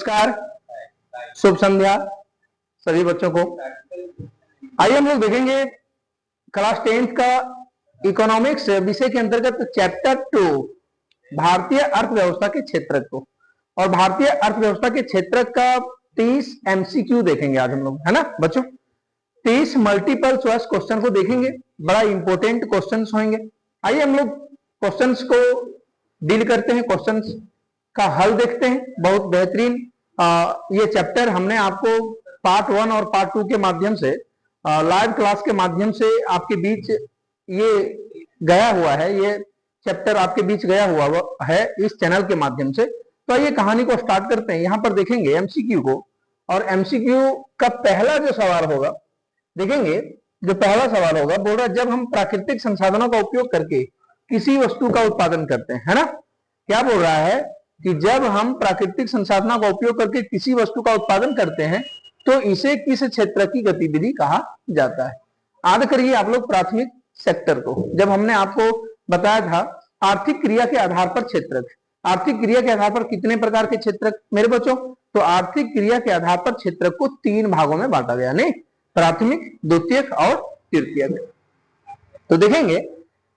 नमस्कार, शुभ संध्या सभी बच्चों को। आइए हम लोग देखेंगे क्लास 10th का इकोनॉमिक्स विषय के अंतर्गत चैप्टर 2 भारतीय अर्थव्यवस्था के क्षेत्रक को। और भारतीय अर्थव्यवस्था के क्षेत्रक का 30 एमसीक्यू देखेंगे आज हम लोग, है ना बच्चों। 30 मल्टीपल चॉइस क्वेश्चन को देखेंगे, बड़ा इंपॉर्टेंट क्वेश्चंस होंगे। आइए हम लोग क्वेश्चंस को डील करते हैं, क्वेश्चंस का हल देखते हैं। बहुत बेहतरीन ये चैप्टर हमने आपको पार्ट 1 और पार्ट 2 के माध्यम से लाइव क्लास के माध्यम से आपके बीच ये गया हुआ है, ये चैप्टर आपके बीच गया हुआ है इस चैनल के माध्यम से। तो ये कहानी को स्टार्ट करते हैं। यहाँ पर देखेंगे एमसीक्यू को, और एमसीक्यू का पहला जो सवाल होगा देखेंगे। जो पहला सवाल होगा बोल रहा है जब हम प्राकृतिक संसाधनों का उपयोग करके किसी वस्तु का उत्पादन करते हैं, है ना। क्या बोल रहा है कि जब हम प्राकृतिक संसाधनों का उपयोग करके किसी वस्तु का उत्पादन करते हैं तो इसे किस क्षेत्र की गतिविधि कहा जाता है। याद करिए आप लोग प्राथमिक सेक्टर को, जब हमने आपको बताया था आर्थिक क्रिया के आधार पर क्षेत्रक। आर्थिक क्रिया के आधार पर कितने प्रकार के क्षेत्रक मेरे बच्चों? तो आर्थिक क्रिया के आधार पर क्षेत्रक को 3 भागों में बांटा गया, नहीं, प्राथमिक, द्वितीयक और तृतीयक। तो देखेंगे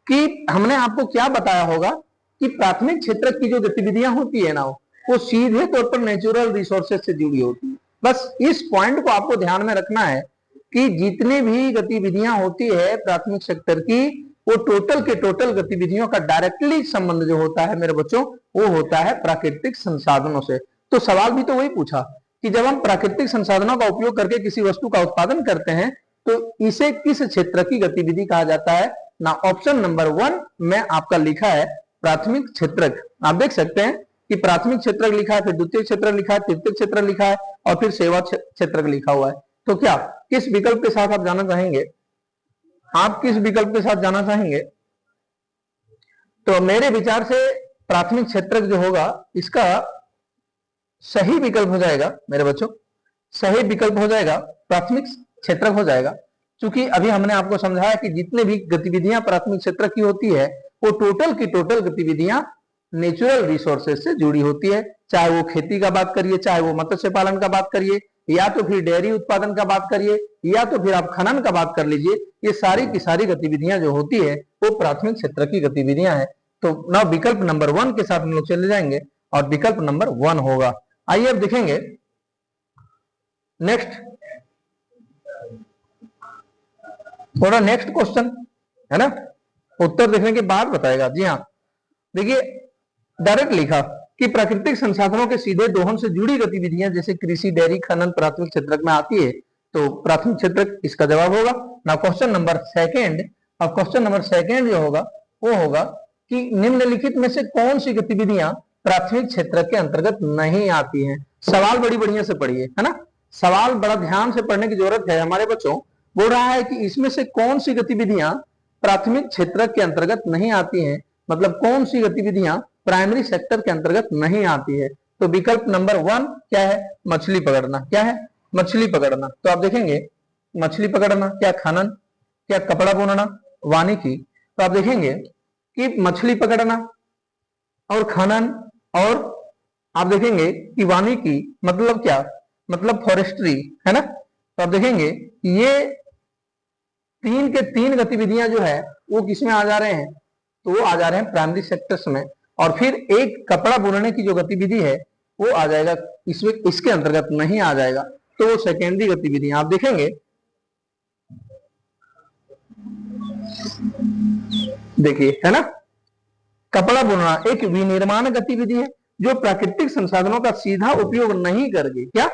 कि हमने आपको क्या बताया होगा कि प्राथमिक क्षेत्र की जो गतिविधियां होती है ना, वो सीधे तौर पर नेचुरल रिसोर्सेज से जुड़ी होती है। बस इस पॉइंट को आपको ध्यान में रखना है कि जितनी भी गतिविधियां होती है प्राथमिक सेक्टर की, वो टोटल के टोटल गतिविधियों का डायरेक्टली संबंध जो होता है मेरे बच्चों, वो होता है प्राकृतिक संसाधनों से। तो सवाल भी तो वही पूछा कि जब हम प्राकृतिक संसाधनों का उपयोग करके किसी वस्तु का उत्पादन करते हैं तो इसे किस क्षेत्र की गतिविधि कहा जाता है ना। ऑप्शन नंबर 1 में आपका लिखा है प्राथमिक क्षेत्रक। आप देख सकते हैं कि प्राथमिक क्षेत्रक लिखा है, फिर द्वितीय क्षेत्रक लिखा है, तृतीय क्षेत्रक लिखा है और फिर सेवा क्षेत्रक लिखा हुआ है। तो क्या किस विकल्प के साथ आप जाना चाहेंगे? आप किस विकल्प के साथ जाना चाहेंगे? तो मेरे विचार से प्राथमिक क्षेत्रक जो होगा इसका सही विकल्प हो जाएगा मेरे बच्चों, सही विकल्प हो जाएगा प्राथमिक क्षेत्रक हो जाएगा। क्योंकि अभी हमने आपको समझाया कि जितने भी गतिविधियां प्राथमिक क्षेत्र की होती है वो टोटल की टोटल गतिविधियां नेचुरल रिसोर्सेज से जुड़ी होती है। चाहे वो खेती का बात करिए, चाहे वो मत्स्य पालन का बात करिए, या तो फिर डेयरी उत्पादन का बात करिए, या तो फिर आप खनन का बात कर लीजिए। ये सारी की सारी गतिविधियां जो होती है वो प्राथमिक क्षेत्र की गतिविधियां हैं। तो ना विकल्प नंबर 1 के साथ हम लोग चले जाएंगे और विकल्प नंबर 1 होगा। आइए अब देखेंगे नेक्स्ट, थोड़ा नेक्स्ट क्वेश्चन है ना, उत्तर देखने के बाद बताएगा। जी हाँ, देखिए डायरेक्ट लिखा कि प्राकृतिक संसाधनों के सीधे दोहन से जुड़ी गतिविधियां जैसे कृषि, डेयरी, खनन प्राथमिक क्षेत्रक में आती है। तो प्राथमिक क्षेत्रक इसका जवाब होगा ना। क्वेश्चन नंबर 2, और क्वेश्चन नंबर 2 जो होगा वो होगा कि निम्नलिखित में से कौन सी गतिविधियां प्राथमिक क्षेत्र के अंतर्गत नहीं आती हैं। सवाल बड़ी बढ़िया से पढ़िए, है ना, सवाल बड़ा ध्यान से पढ़ने की जरूरत है हमारे बच्चों। बोल रहा है कि इसमें से कौन सी गतिविधियां प्राथमिक क्षेत्र के अंतर्गत नहीं आती हैं, मतलब कौन सी गतिविधियां प्राइमरी सेक्टर के अंतर्गत नहीं आती है। तो विकल्प नंबर 1 क्या है? मछली पकड़ना। क्या है? मछली पकड़ना। तो आप देखेंगे मछली पकड़ना, क्या खनन, क्या कपड़ा बुनना, वानिकी। तो आप देखेंगे कि मछली पकड़ना और खनन, और आप देखेंगे कि वानिकी मतलब क्या, मतलब फॉरेस्ट्री, है ना। तो आप देखेंगे ये 3 के 3 गतिविधियां जो है वो किसमें आ जा रहे हैं? तो वो आ जा रहे हैं प्राइमरी सेक्टर्स में। और फिर एक कपड़ा बुनने की जो गतिविधि है वो आ जाएगा इसमें, इसके अंतर्गत नहीं आ जाएगा। तो वो सेकेंडरी गतिविधियां आप देखेंगे, देखिए, है ना। कपड़ा बुनना एक विनिर्माण गतिविधि है जो प्राकृतिक संसाधनों का सीधा उपयोग नहीं करके, क्या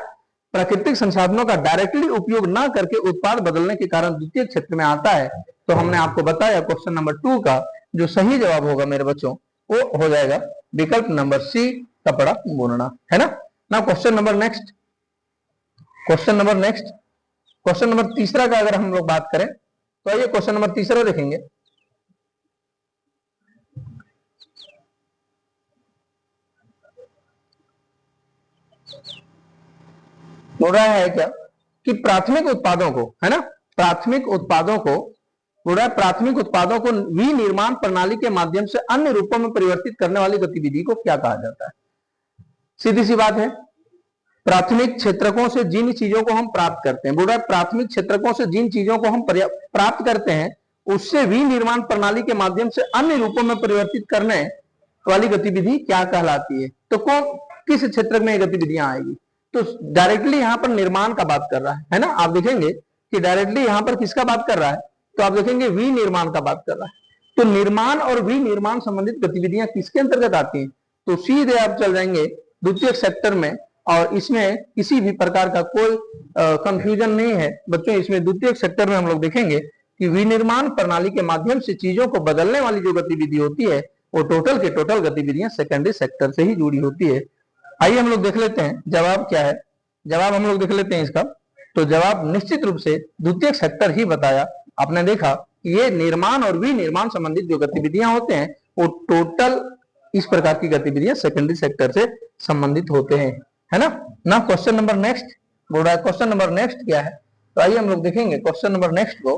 प्राकृतिक संसाधनों का डायरेक्टली उपयोग ना करके उत्पाद बदलने के कारण द्वितीय क्षेत्र में आता है। तो हमने आपको बताया क्वेश्चन नंबर 2 का जो सही जवाब होगा मेरे बच्चों वो हो जाएगा विकल्प नंबर सी, कपड़ा बुनना, है ना। ना question number next, question number next, question number 3 का अगर हम लोग बात करें तो आइए क्वेश्चन नंबर 3 देखेंगे। बोल रहा है क्या कि प्राथमिक उत्पादों को, है ना, प्राथमिक उत्पादों को बोल रहा है प्राथमिक उत्पादों को विनिर्माण प्रणाली के माध्यम से अन्य रूपों में परिवर्तित करने वाली गतिविधि को क्या कहा जाता है। सीधी सी बात है, प्राथमिक क्षेत्रकों से जिन चीजों को हम प्राप्त करते हैं, बोल रहा है प्राथमिक क्षेत्रकों से जिन चीजों को हम प्राप्त करते हैं उससे विनिर्माण प्रणाली के माध्यम से अन्य रूपों में परिवर्तित करने वाली गतिविधि क्या कहलाती है। तो कौन किस क्षेत्र में गतिविधियां आएगी, तो डायरेक्टली यहाँ पर निर्माण का बात कर रहा है ना। आप देखेंगे कि डायरेक्टली यहाँ पर किसका बात कर रहा है, तो आप देखेंगे विनिर्माण का बात कर रहा है। तो निर्माण और विनिर्माण संबंधित गतिविधियां किसके अंतर्गत आती हैं, तो सीधे आप चल जाएंगे द्वितीय सेक्टर में, और इसमें किसी भी प्रकार का कोई कंफ्यूजन नहीं है बच्चों। इसमें द्वितीय सेक्टर में हम लोग देखेंगे कि विनिर्माण प्रणाली के माध्यम से चीजों को बदलने वाली जो गतिविधि होती है वो टोटल के टोटल गतिविधियां सेकेंडरी सेक्टर से ही जुड़ी होती है। आइए हम लोग देख लेते हैं जवाब क्या है। जवाब हम लोग देख लेते हैं इसका। तो जवाब निश्चित रूप से द्वितीय सेक्टर ही बताया। आपने देखा कि ये निर्माण और विनिर्माण संबंधित जो गतिविधियां होते हैं वो टोटल इस प्रकार की गतिविधियां सेकेंडरी सेक्टर से संबंधित होते हैं, है ना। ना क्वेश्चन नंबर नेक्स्ट बोल रहा है, क्वेश्चन नंबर नेक्स्ट क्या है, तो आइए हम लोग देखेंगे क्वेश्चन नंबर नेक्स्ट को।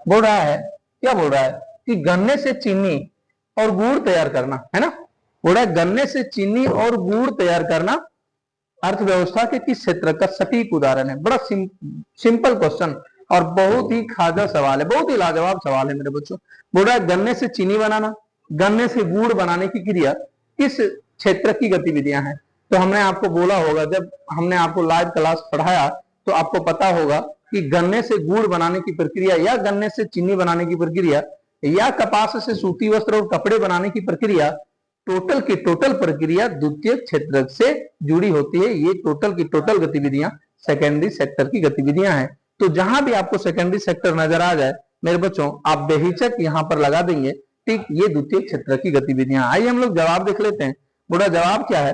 बोल रहा है, क्या बोल रहा है कि गन्ने से चीनी और गुड़ तैयार करना, है ना। बोल रहा है गन्ने से चीनी और गुड़ तैयार करना अर्थव्यवस्था के किस क्षेत्र का सटीक उदाहरण है। बड़ा सिंपल क्वेश्चन और बहुत ही खाजा सवाल है, बहुत ही लाजवाब सवाल है मेरे बच्चों। बोल रहा है गन्ने से चीनी बनाना, गन्ने से गुड़ बनाने की क्रिया किस क्षेत्र की गतिविधियां हैं। तो हमने आपको बोला होगा, जब हमने आपको लाइव क्लास पढ़ाया तो आपको पता होगा कि गन्ने से गुड़ बनाने की प्रक्रिया या गन्ने से चीनी बनाने की प्रक्रिया या कपास से सूती वस्त्र और कपड़े बनाने की प्रक्रिया टोटल की टोटल प्रक्रिया द्वितीय क्षेत्र से जुड़ी होती है। ये टोटल की टोटल गतिविधियां सेकेंडरी सेक्टर की गतिविधियां हैं। तो जहां भी आपको सेकेंडरी सेक्टर नजर आ जाए मेरे बच्चों, आप बेहिचक यहां पर लगा देंगे, ठीक, ये द्वितीय क्षेत्र की गतिविधियां। आइए हम लोग जवाब देख लेते हैं। बोला जवाब क्या है,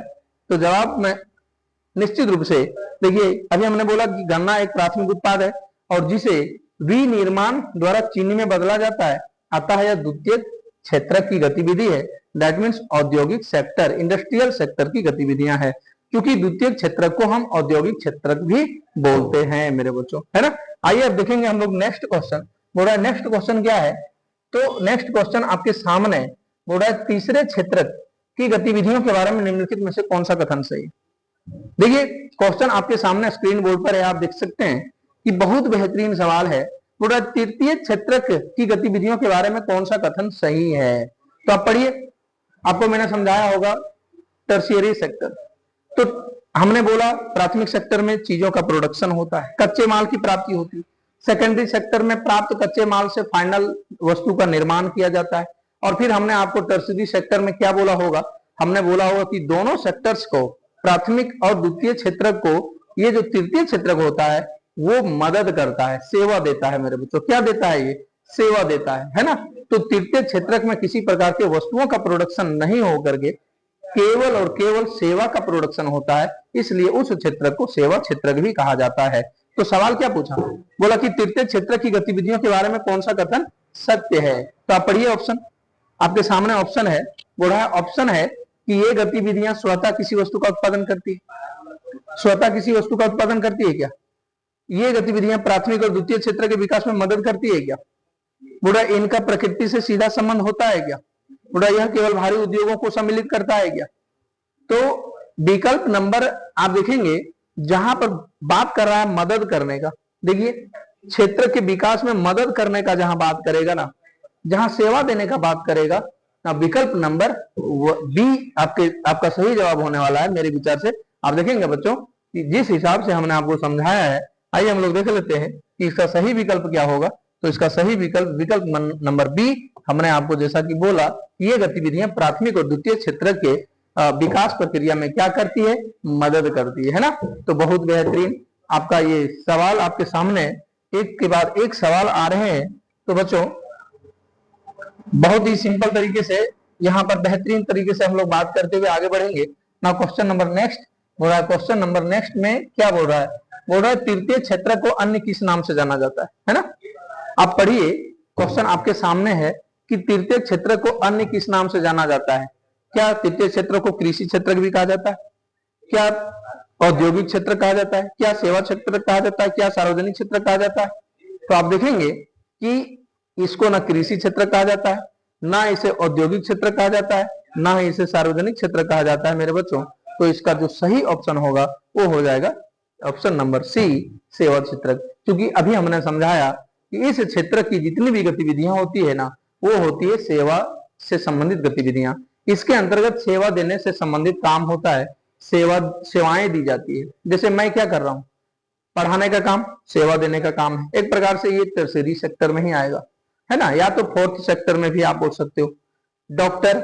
तो जवाब में निश्चित रूप से देखिए, अभी हमने बोला कि गन्ना एक प्राथमिक उत्पाद है और जिसे विनिर्माण द्वारा चीनी में बदला जाता है, अतः यह द्वितीय क्षेत्र की गतिविधि है। दैट मीन्स औद्योगिक सेक्टर, इंडस्ट्रियल सेक्टर की गतिविधियां हैं, क्योंकि द्वितीय क्षेत्र को हम औद्योगिक क्षेत्र भी बोलते हैं मेरे बच्चों, है ना। आइए अब देखेंगे हम लोग नेक्स्ट क्वेश्चन। बोल रहा है नेक्स्ट क्वेश्चन क्या है, तो नेक्स्ट क्वेश्चन आपके सामने बोल रहा है तीसरे क्षेत्र की गतिविधियों के बारे में निम्नलिखित में से कौन सा कथन सही है। देखिए क्वेश्चन आपके सामने स्क्रीन बोर्ड पर है, आप देख सकते हैं कि बहुत बेहतरीन सवाल है। बोल रहा है तृतीय क्षेत्र की गतिविधियों के बारे में कौन सा कथन सही है। तो आप पढ़िए, आपको मैंने समझाया होगा टर्शियरी सेक्टर। तो हमने बोला प्राथमिक सेक्टर में चीजों का प्रोडक्शन होता है, कच्चे माल की प्राप्ति होती है। सेकेंडरी सेक्टर में प्राप्त कच्चे माल से फाइनल वस्तु का निर्माण किया जाता है। और फिर हमने आपको टर्शियरी सेक्टर में क्या बोला होगा, हमने बोला होगा कि दोनों सेक्टर्स को, प्राथमिक और द्वितीय क्षेत्र को, ये जो तृतीय क्षेत्र होता है वो मदद करता है, सेवा देता है मेरे बच्चों। क्या देता है, ये सेवा देता है ना। तो तृतीय क्षेत्र में किसी प्रकार के वस्तुओं का प्रोडक्शन नहीं होकर के केवल और केवल सेवा का प्रोडक्शन होता है, इसलिए उस क्षेत्र को सेवा क्षेत्र भी कहा जाता है। तो सवाल क्या पूछा, बोला कि तृतीय क्षेत्र की गतिविधियों के बारे में कौन सा कथन सत्य है। तो आप पढ़िए ऑप्शन, आपके सामने ऑप्शन है। बोला है ऑप्शन है कि ये गतिविधियां स्वतः किसी वस्तु का उत्पादन करती है। स्वतः किसी वस्तु का उत्पादन करती है क्या, ये गतिविधियां प्राथमिक और द्वितीय क्षेत्र के विकास में मदद करती है क्या। बुरा इनका प्रकृति से सीधा संबंध होता है क्या। बुरा यह केवल भारी उद्योगों को सम्मिलित करता है क्या। तो विकल्प नंबर आप देखेंगे जहां पर बात कर रहा है मदद करने का, देखिए क्षेत्र के विकास में मदद करने का जहां बात करेगा ना, जहां सेवा देने का बात करेगा ना, विकल्प नंबर बी आपका सही जवाब होने वाला है मेरे विचार से। आप देखेंगे बच्चों कि जिस हिसाब से हमने आपको समझाया है, आइए हम लोग देख लेते हैं कि इसका सही विकल्प क्या होगा। तो इसका सही विकल्प नंबर बी, हमने आपको जैसा कि बोला, ये गतिविधियां प्राथमिक और द्वितीय क्षेत्र के विकास प्रक्रिया में क्या करती है, मदद करती है ना। तो बहुत बेहतरीन आपका ये सवाल आपके सामने एक के बाद एक सवाल आ रहे हैं। तो बच्चों बहुत ही सिंपल तरीके से यहाँ पर बेहतरीन तरीके से हम लोग बात करते हुए आगे बढ़ेंगे ना। क्वेश्चन नंबर नेक्स्ट बोल रहा है, क्वेश्चन नंबर नेक्स्ट में क्या बोल रहा है, बोल रहा है तृतीय क्षेत्र को अन्य किस नाम से जाना जाता है ना। आप पढ़िए, क्वेश्चन आपके सामने है कि तृतीय क्षेत्र को अन्य किस नाम से जाना जाता है। क्या तृतीय क्षेत्र को कृषि क्षेत्र भी कहा जाता है, क्या औद्योगिक क्षेत्र कहा जाता है, क्या सेवा क्षेत्र कहा जाता है, क्या सार्वजनिक क्षेत्र कहा जाता है। तो आप देखेंगे कि इसको ना कृषि क्षेत्र कहा जाता है, ना इसे औद्योगिक क्षेत्र कहा जाता है, ना ही इसे सार्वजनिक क्षेत्र कहा जाता है मेरे बच्चों। तो इसका जो सही ऑप्शन होगा वो हो जाएगा ऑप्शन नंबर सी, सेवा क्षेत्रक। क्योंकि अभी हमने समझाया कि इस क्षेत्र की जितनी भी गतिविधियां होती है ना, वो होती है सेवा से संबंधित गतिविधियां। इसके अंतर्गत सेवा देने से संबंधित काम होता है, सेवाएं दी जाती है। जैसे मैं क्या कर रहा हूं, पढ़ाने का काम, सेवा देने का काम है। एक प्रकार से ये टर्शियरी सेक्टर में ही आएगा, है ना, या तो फोर्थ सेक्टर में भी आप बोल सकते हो। डॉक्टर,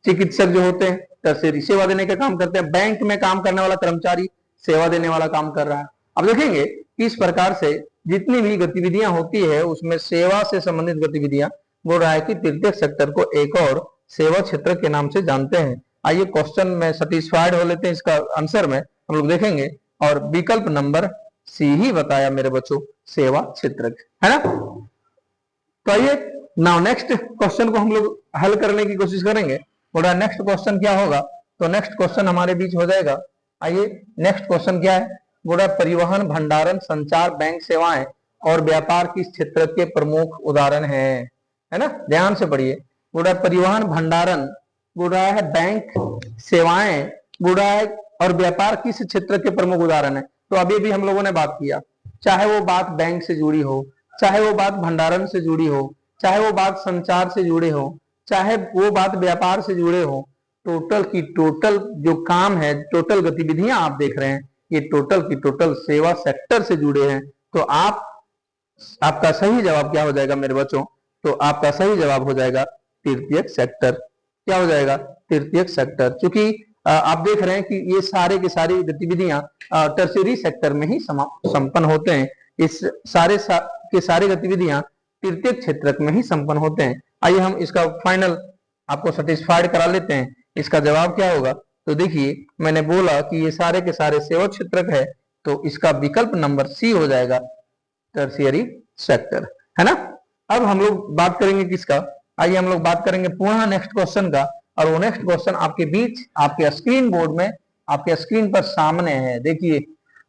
चिकित्सक जो होते हैं टर्शियरी, सेवा देने का काम करते हैं। बैंक में काम करने वाला कर्मचारी सेवा देने वाला काम कर रहा है। अब देखेंगे कि इस प्रकार से जितनी भी गतिविधियां होती है उसमें सेवा से संबंधित गतिविधियां, बोल रहा है कि तृतीय सेक्टर को एक और सेवा क्षेत्र के नाम से जानते हैं। आइए क्वेश्चन में सेटिस्फाइड हो लेते हैं, इसका आंसर में हम लोग देखेंगे और विकल्प नंबर सी ही बताया मेरे बच्चों, सेवा क्षेत्र, है ना। तो आइए नाउ नेक्स्ट क्वेश्चन को हम लोग हल करने की कोशिश करेंगे। बोला नेक्स्ट क्वेश्चन क्या होगा, तो नेक्स्ट क्वेश्चन हमारे बीच हो जाएगा। आइए नेक्स्ट क्वेश्चन क्या है, बोला परिवहन, भंडारण, संचार, बैंक सेवाएं और व्यापार किस क्षेत्र के प्रमुख उदाहरण हैं, है ना, ध्यान से पढ़िए। बोला परिवहन, भंडारण, बोल रहा है बैंक सेवाएं, बोल रहा है और व्यापार किस क्षेत्र के प्रमुख उदाहरण है। तो अभी भी हम लोगों ने बात किया, चाहे वो बात बैंक से जुड़ी हो, चाहे वो बात भंडारण से जुड़ी हो, चाहे वो बात संचार से जुड़े हो, चाहे वो बात व्यापार से जुड़े हो, टोटल की टोटल जो काम है, टोटल गतिविधियां आप देख रहे हैं, ये टोटल की टोटल सेवा सेक्टर से जुड़े हैं। तो आपका सही जवाब क्या हो जाएगा मेरे बच्चों, तो आपका सही जवाब हो जाएगा तृतीय सेक्टर। क्या हो जाएगा, तृतीय सेक्टर। क्योंकि आप देख रहे हैं कि ये सारे की सारी गतिविधियां टर्शियरी सेक्टर में ही संपन्न होते हैं। इस के सारी गतिविधियां तृतीय क्षेत्र में ही संपन्न होते हैं। आइए हम इसका फाइनल आपको सेटिस्फाइड करा लेते हैं, इसका जवाब क्या होगा। तो देखिए मैंने बोला कि ये सारे के सारे सेवा क्षेत्र है, तो इसका विकल्प नंबर सी हो जाएगा, टर्शियरी सेक्टर, है ना। अब हम लोग बात करेंगे किसका, आइए हम लोग बात करेंगे पुनः नेक्स्ट क्वेश्चन का। और वो नेक्स्ट क्वेश्चन आपके बीच, आपके स्क्रीन बोर्ड में, आपके स्क्रीन पर सामने है। देखिए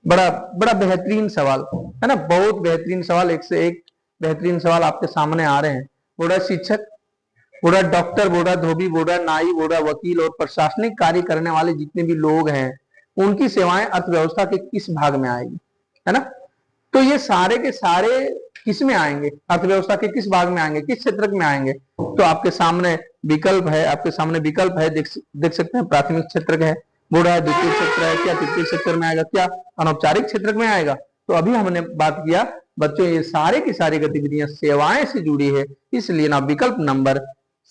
बड़ा बड़ा बेहतरीन सवाल, है ना, बहुत बेहतरीन सवाल, एक से एक बेहतरीन सवाल आपके सामने आ रहे हैं। बोला शिक्षक, बोला डॉक्टर, बोला धोबी, बोला नाई, बोला वकील और प्रशासनिक कार्य करने वाले जितने भी लोग हैं, उनकी सेवाएं अर्थव्यवस्था के किस भाग में आएगी, है ना। तो ये सारे के सारे किस में आएंगे, अर्थव्यवस्था के किस भाग में आएंगे, किस क्षेत्र में आएंगे। तो आपके सामने विकल्प है, आपके सामने विकल्प है, देख सकते हैं। प्राथमिक क्षेत्र है, बोल रहा है द्वितीय क्षेत्र है, क्या तृतीय क्षेत्र में आएगा, क्या अनौपचारिक क्षेत्र में आएगा। तो अभी हमने बात किया बच्चों, ये सारे की सारी गतिविधियां सेवाएं से जुड़ी है, इसलिए ना विकल्प नंबर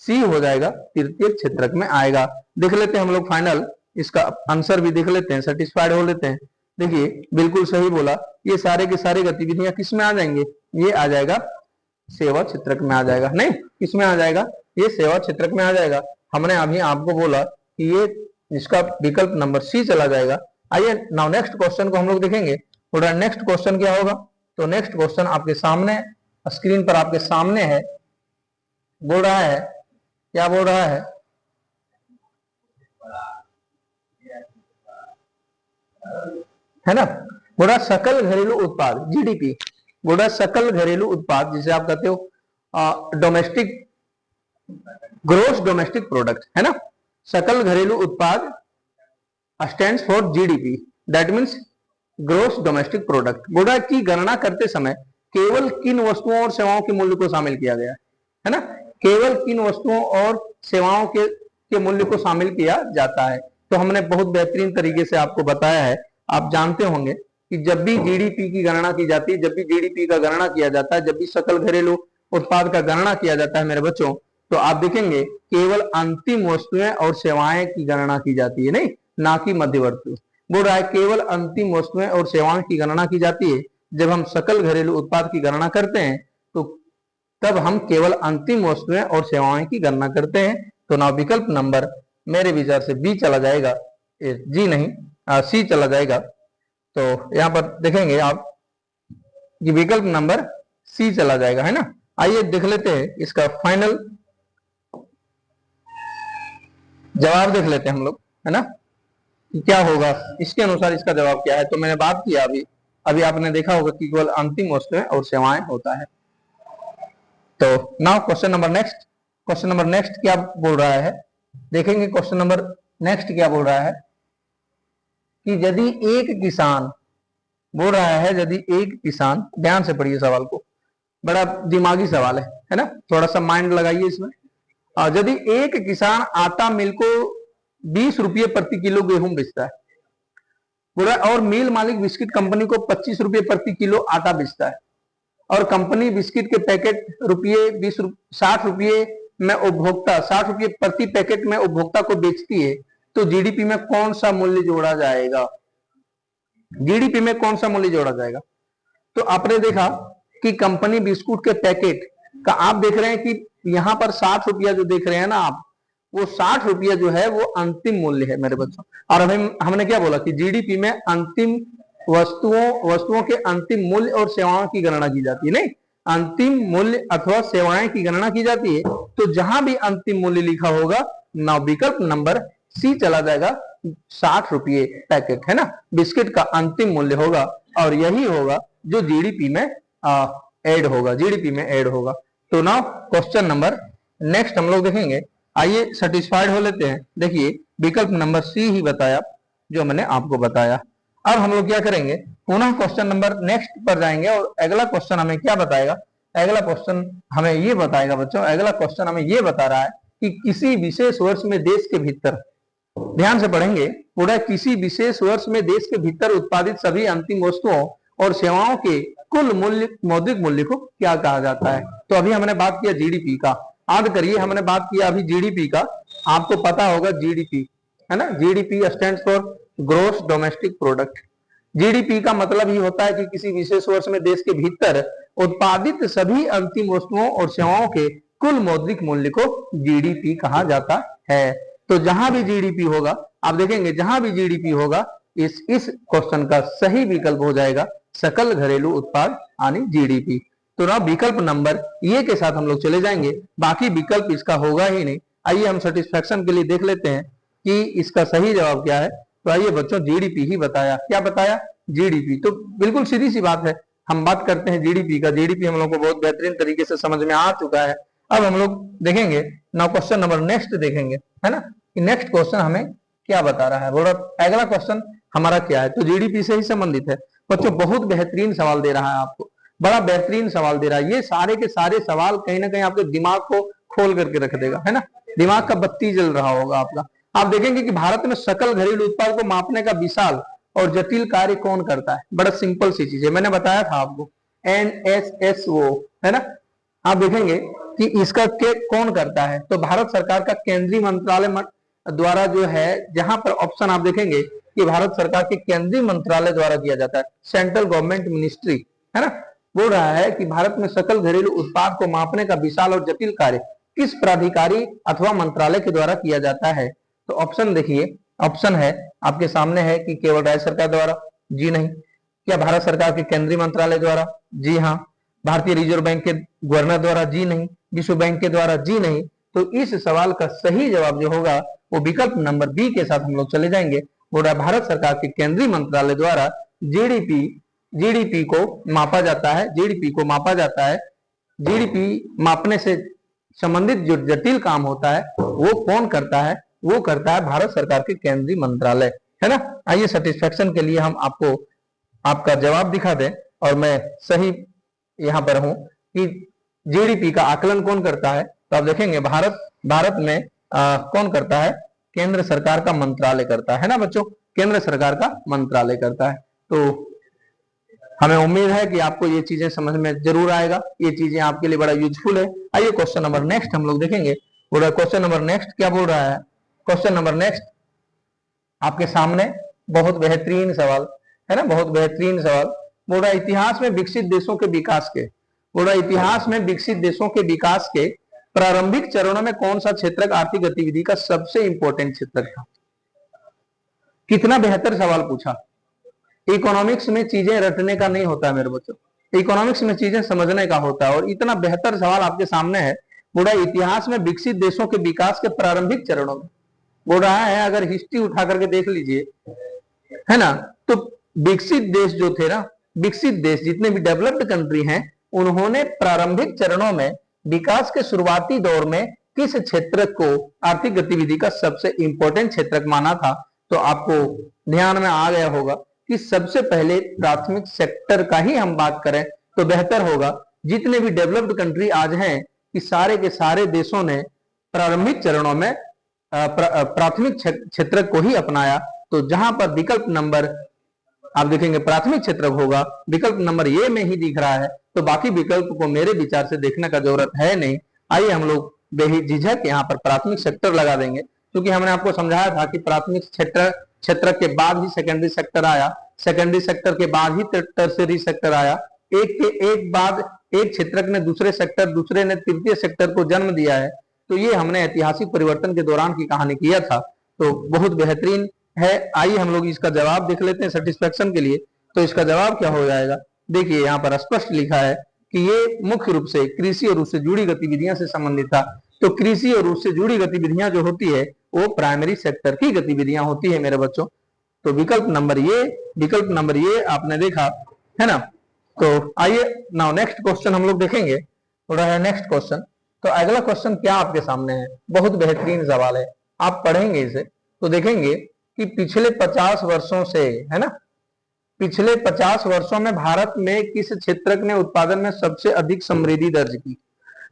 सी हो जाएगा, तृतीय क्षेत्र में आएगा। देख लेते हैं हम लोग फाइनल, इसका आंसर भी देख लेते हैं, सेटिस्फाइड हो लेते हैं। देखिए बिल्कुल सही बोला, ये सारे की सारी गतिविधियां किस में आ जाएंगे, ये आ जाएगा सेवा क्षेत्र में आ जाएगा। नहीं, किस में आ जाएगा, ये सेवा क्षेत्र में आ जाएगा। हमने अभी आपको बोला कि ये इसका विकल्प नंबर सी चला जाएगा। आइए नाउ नेक्स्ट क्वेश्चन को हम लोग देखेंगे। थोड़ा नेक्स्ट क्वेश्चन क्या होगा, तो नेक्स्ट क्वेश्चन आपके सामने स्क्रीन पर आपके सामने है। बोल रहा है, क्या बोल रहा है ना, बोला सकल घरेलू उत्पाद, जीडीपी, बोला सकल घरेलू उत्पाद, जिसे आप कहते हो डोमेस्टिक ग्रोस डोमेस्टिक प्रोडक्ट, है ना। सकल घरेलू उत्पाद stands for GDP, that means gross domestic product. बोला की गणना करते समय केवल किन वस्तुओं और सेवाओं के मूल्य को शामिल किया गया है ना, केवल किन वस्तुओं और सेवाओं के मूल्य को शामिल किया जाता है। तो हमने बहुत बेहतरीन तरीके से आपको बताया है। आप जानते होंगे कि जब भी जीडीपी की गणना की जाती है, जब भी जीडीपी का गणना किया जाता है, जब भी सकल घरेलू उत्पाद का गणना किया जाता है मेरे बच्चों, तो आप देखेंगे केवल अंतिम वस्तुएं और सेवाएं की गणना की जाती है, नहीं, ना कि मध्यवर्ती। बोल रहा है केवल अंतिम वस्तुएं और सेवाओं की गणना की जाती है। जब हम सकल घरेलू उत्पाद की गणना करते हैं तो तब हम केवल अंतिम वस्तुएं और सेवाएं की गणना करते हैं। तो ना विकल्प नंबर मेरे विचार से बी चला जाएगा, जी नहीं, सी चला जाएगा। तो यहां पर देखेंगे आप कि विकल्प नंबर सी चला जाएगा, है ना। आइए देख लेते हैं इसका फाइनल जवाब, देख लेते हैं हम लोग, है ना, कि क्या होगा, इसके अनुसार इसका जवाब क्या है। तो मैंने बात किया अभी अभी आपने देखा होगा कि केवल अंतिम वस्तुएं और सेवाएं होता है। तो now question number next, question number next क्या बोल रहा है, देखेंगे क्वेश्चन नंबर नेक्स्ट क्या बोल रहा है। कि यदि एक किसान बोल रहा है, यदि एक किसान, ध्यान से पढ़िए सवाल को, बड़ा दिमागी सवाल है ना, थोड़ा सा माइंड लगाइए इसमें। यदि एक किसान आटा मिल को 20 रुपये प्रति किलो गेहूं बेचता है, बोला, और मिल मालिक बिस्किट कंपनी को 25 रुपये प्रति किलो आटा बेचता है, और कंपनी बिस्किट के पैकेट रुपये 60 रुपये में उपभोक्ता 60 रुपये प्रति पैकेट में उपभोक्ता को बेचती है, तो जीडीपी में कौन सा मूल्य जोड़ा जाएगा? जीडीपी में कौन सा मूल्य जोड़ा जाएगा? तो आपने देखा कि कंपनी बिस्कुट के पैकेट का आप देख रहे हैं कि यहां पर 60 रुपया जो देख रहे हैं ना आप, वो 60 रुपया जो है वो अंतिम मूल्य है मेरे बच्चों। और हमने क्या बोला कि जीडीपी में अंतिम वस्तुओं के अंतिम मूल्य और सेवाओं की गणना की जाती है, नहीं, अंतिम मूल्य अथवा सेवाएं की गणना की जाती है। तो जहां भी अंतिम मूल्य लिखा होगा ना, विकल्प नंबर सी चला जाएगा, 60 रुपये पैकेट है ना, बिस्किट का अंतिम मूल्य होगा, और यही होगा जो जीडीपी में ऐड होगा, जीडीपी में ऐड होगा। तो नाउ क्वेश्चन नंबर नेक्स्ट हम लोग देखेंगे। आइए सेटिस्फाइड हो लेते हैं। देखिए विकल्प नंबर सी ही बताया जो मैंने आपको बताया। अब हम लोग क्या करेंगे, पुनः क्वेश्चन नंबर नेक्स्ट पर जाएंगे, और अगला क्वेश्चन हमें क्या बताएगा? अगला क्वेश्चन हमें ये बताएगा बच्चों, अगला क्वेश्चन हमें ये बता रहा है कि किसी विशेष वर्ष में देश के भीतर, ध्यान से पढ़ेंगे पूरा, किसी विशेष वर्ष में देश के भीतर उत्पादित सभी अंतिम वस्तुओं और सेवाओं के कुल मूल्य, मौद्रिक मूल्य को क्या कहा जाता है? तो अभी हमने बात किया जीडीपी का, याद करिए हमने बात किया अभी जीडीपी का, आपको पता होगा जीडीपी है ना, GDP stands for gross domestic product. GDP का मतलब ही होता है कि किसी विशेष वर्ष में देश के भीतर उत्पादित सभी अंतिम वस्तुओं और सेवाओं के कुल मौद्रिक मूल्य को जीडीपी कहा जाता है। तो जहां भी जीडीपी होगा, आप देखेंगे जहां भी जीडीपी होगा, इस क्वेश्चन का सही विकल्प हो जाएगा सकल घरेलू उत्पाद यानी जीडीपी। तो ना विकल्प नंबर ए के साथ हम लोग चले जाएंगे, बाकी विकल्प इसका होगा ही नहीं। आइए हम सेटिस्फेक्शन के लिए देख लेते हैं कि इसका सही जवाब क्या है। तो आइए बच्चों, जीडीपी ही बताया। क्या बताया? जीडीपी। तो बिल्कुल सीधी सी बात है, हम बात करते हैं जीडीपी का। जीडीपी हम लोग को बहुत बेहतरीन तरीके से समझ में आ चुका है। अब हम लोग देखेंगे ना क्वेश्चन नंबर नेक्स्ट देखेंगे, है ना, कि नेक्स्ट क्वेश्चन हमें क्या बता रहा है। बोलो अगला क्वेश्चन हमारा क्या है? तो जीडीपी से ही संबंधित है बच्चों। बहुत बेहतरीन सवाल दे रहा है आपको, बड़ा बेहतरीन सवाल दे रहा है। ये सारे के सारे सवाल कहीं ना कहीं आपके दिमाग को खोल करके रख देगा, है ना, दिमाग का बत्ती जल रहा होगा आपका। आप देखेंगे कि भारत में सकल घरेलू उत्पाद को मापने का विशाल और जटिल कार्य कौन करता है? बड़ा सिंपल सी चीज है, मैंने बताया था आपको, NSSO, है ना। आप देखेंगे कि इसका कौन करता है? तो भारत सरकार का केंद्रीय मंत्रालय द्वारा जो है, जहां पर ऑप्शन आप देखेंगे कि भारत सरकार के केंद्रीय मंत्रालय द्वारा किया जाता है, सेंट्रल गवर्नमेंट मिनिस्ट्री, है ना, बोल रहा है कि भारत में सकल घरेलू उत्पाद को मापने का विशाल और जटिल कार्य किस प्राधिकारी अथवा मंत्रालय के द्वारा किया जाता है? तो ऑप्शन देखिए, ऑप्शन है आपके सामने है कि केवल राज्य सरकार द्वारा, जी नहीं। क्या भारत सरकार के केंद्रीय मंत्रालय द्वारा, जी हाँ। भारतीय रिजर्व बैंक के गवर्नर द्वारा, जी नहीं। विश्व बैंक के द्वारा, जी नहीं। तो इस सवाल का सही जवाब जो होगा वो विकल्प नंबर बी के साथ हम लोग चले जाएंगे। भारत सरकार के केंद्रीय मंत्रालय द्वारा जीडीपी को मापा जाता है, जीडीपी को मापा जाता है। जीडीपी मापने से संबंधित जो जटिल काम होता है वो कौन करता है? वो करता है भारत सरकार के केंद्रीय मंत्रालय, है ना। आइए सेटिस्फेक्शन के लिए हम आपको आपका जवाब दिखा दें, और मैं सही यहां पर हूं कि जीडीपी का आकलन कौन करता है। तो आप देखेंगे भारत में कौन करता है? केंद्र सरकार का मंत्रालय करता है ना बच्चों, केंद्र सरकार का मंत्रालय करता है। तो हमें उम्मीद है कि आपको ये चीजें समझ में जरूर आएगा, ये चीजें आपके लिए बड़ा यूजफुल है। आइए क्वेश्चन नंबर नेक्स्ट हम लोग देखेंगे। क्वेश्चन नंबर नेक्स्ट क्या बोल रहा है? क्वेश्चन नंबर नेक्स्ट आपके सामने बहुत बेहतरीन सवाल है ना, बहुत बेहतरीन सवाल। बोल रहा इतिहास में विकसित देशों के विकास के, बोल रहा इतिहास में विकसित देशों के विकास के प्रारंभिक चरणों में कौन सा क्षेत्र आर्थिक गतिविधि का सबसे इंपॉर्टेंट क्षेत्र था? कितना बेहतर सवाल पूछा। इकोनॉमिक्स में चीजें रटने का नहीं होता है मेरे बच्चों, इकोनॉमिक्स में चीजें समझने का होता है। और इतना बेहतर सवाल आपके सामने है। बोल रहा इतिहास में विकसित देशों के विकास के प्रारंभिक चरणों में, बोल रहा है अगर हिस्ट्री उठा करके देख लीजिए, है ना, तो विकसित देश जो थे ना, विकसित देश जितने भी डेवलप्ड कंट्री हैं, उन्होंने प्रारंभिक चरणों में विकास के शुरुआती दौर में किस क्षेत्र को आर्थिक गतिविधि का सबसे इंपॉर्टेंट क्षेत्र माना था? तो आपको ध्यान में आ गया होगा कि सबसे पहले प्राथमिक सेक्टर का ही हम बात करें तो बेहतर होगा। जितने भी डेवलप्ड कंट्री आज हैं कि सारे के सारे देशों ने प्रारंभिक चरणों में प्राथमिक क्षेत्र को ही अपनाया। तो जहां पर विकल्प नंबर आप देखेंगे प्राथमिक क्षेत्र होगा, विकल्प नंबर ए में ही दिख रहा है, तो बाकी विकल्प को मेरे विचार से देखने का जरूरत है नहीं। आइए हम लोग बेझिझक यहाँ पर प्राथमिक सेक्टर लगा देंगे, क्योंकि हमने आपको समझाया था कि प्राथमिक क्षेत्र के बाद ही सेकेंडरी सेक्टर आया, सेकेंडरी सेक्टर के बाद ही टर्शियरी सेक्टर आया। एक के एक बाद एक क्षेत्रक ने दूसरे सेक्टर, दूसरे ने तृतीय सेक्टर को जन्म दिया है। तो ये हमने ऐतिहासिक परिवर्तन के दौरान की कहानी किया था, तो बहुत बेहतरीन है। आइए हम लोग इसका जवाब देख लेते हैं सेटिस्फेक्शन के लिए। तो इसका जवाब क्या हो जाएगा, देखिए यहाँ पर स्पष्ट लिखा है कि ये मुख्य रूप से कृषि और उससे जुड़ी गतिविधियां से संबंधित था। तो कृषि और उससे जुड़ी गतिविधियां जो होती है वो प्राइमरी सेक्टर की गतिविधियां होती है मेरे बच्चों। तो विकल्प नंबर ये आपने देखा है ना। तो आइए नाउ नेक्स्ट क्वेश्चन हम लोग देखेंगे, थोड़ा है नेक्स्ट क्वेश्चन। तो अगला क्वेश्चन क्या आपके सामने है, बहुत बेहतरीन सवाल है, आप पढ़ेंगे इसे तो देखेंगे कि पिछले 50 वर्षों से, है ना, पिछले 50 वर्षों में भारत में किस क्षेत्रक ने उत्पादन में सबसे अधिक समृद्धि दर्ज की।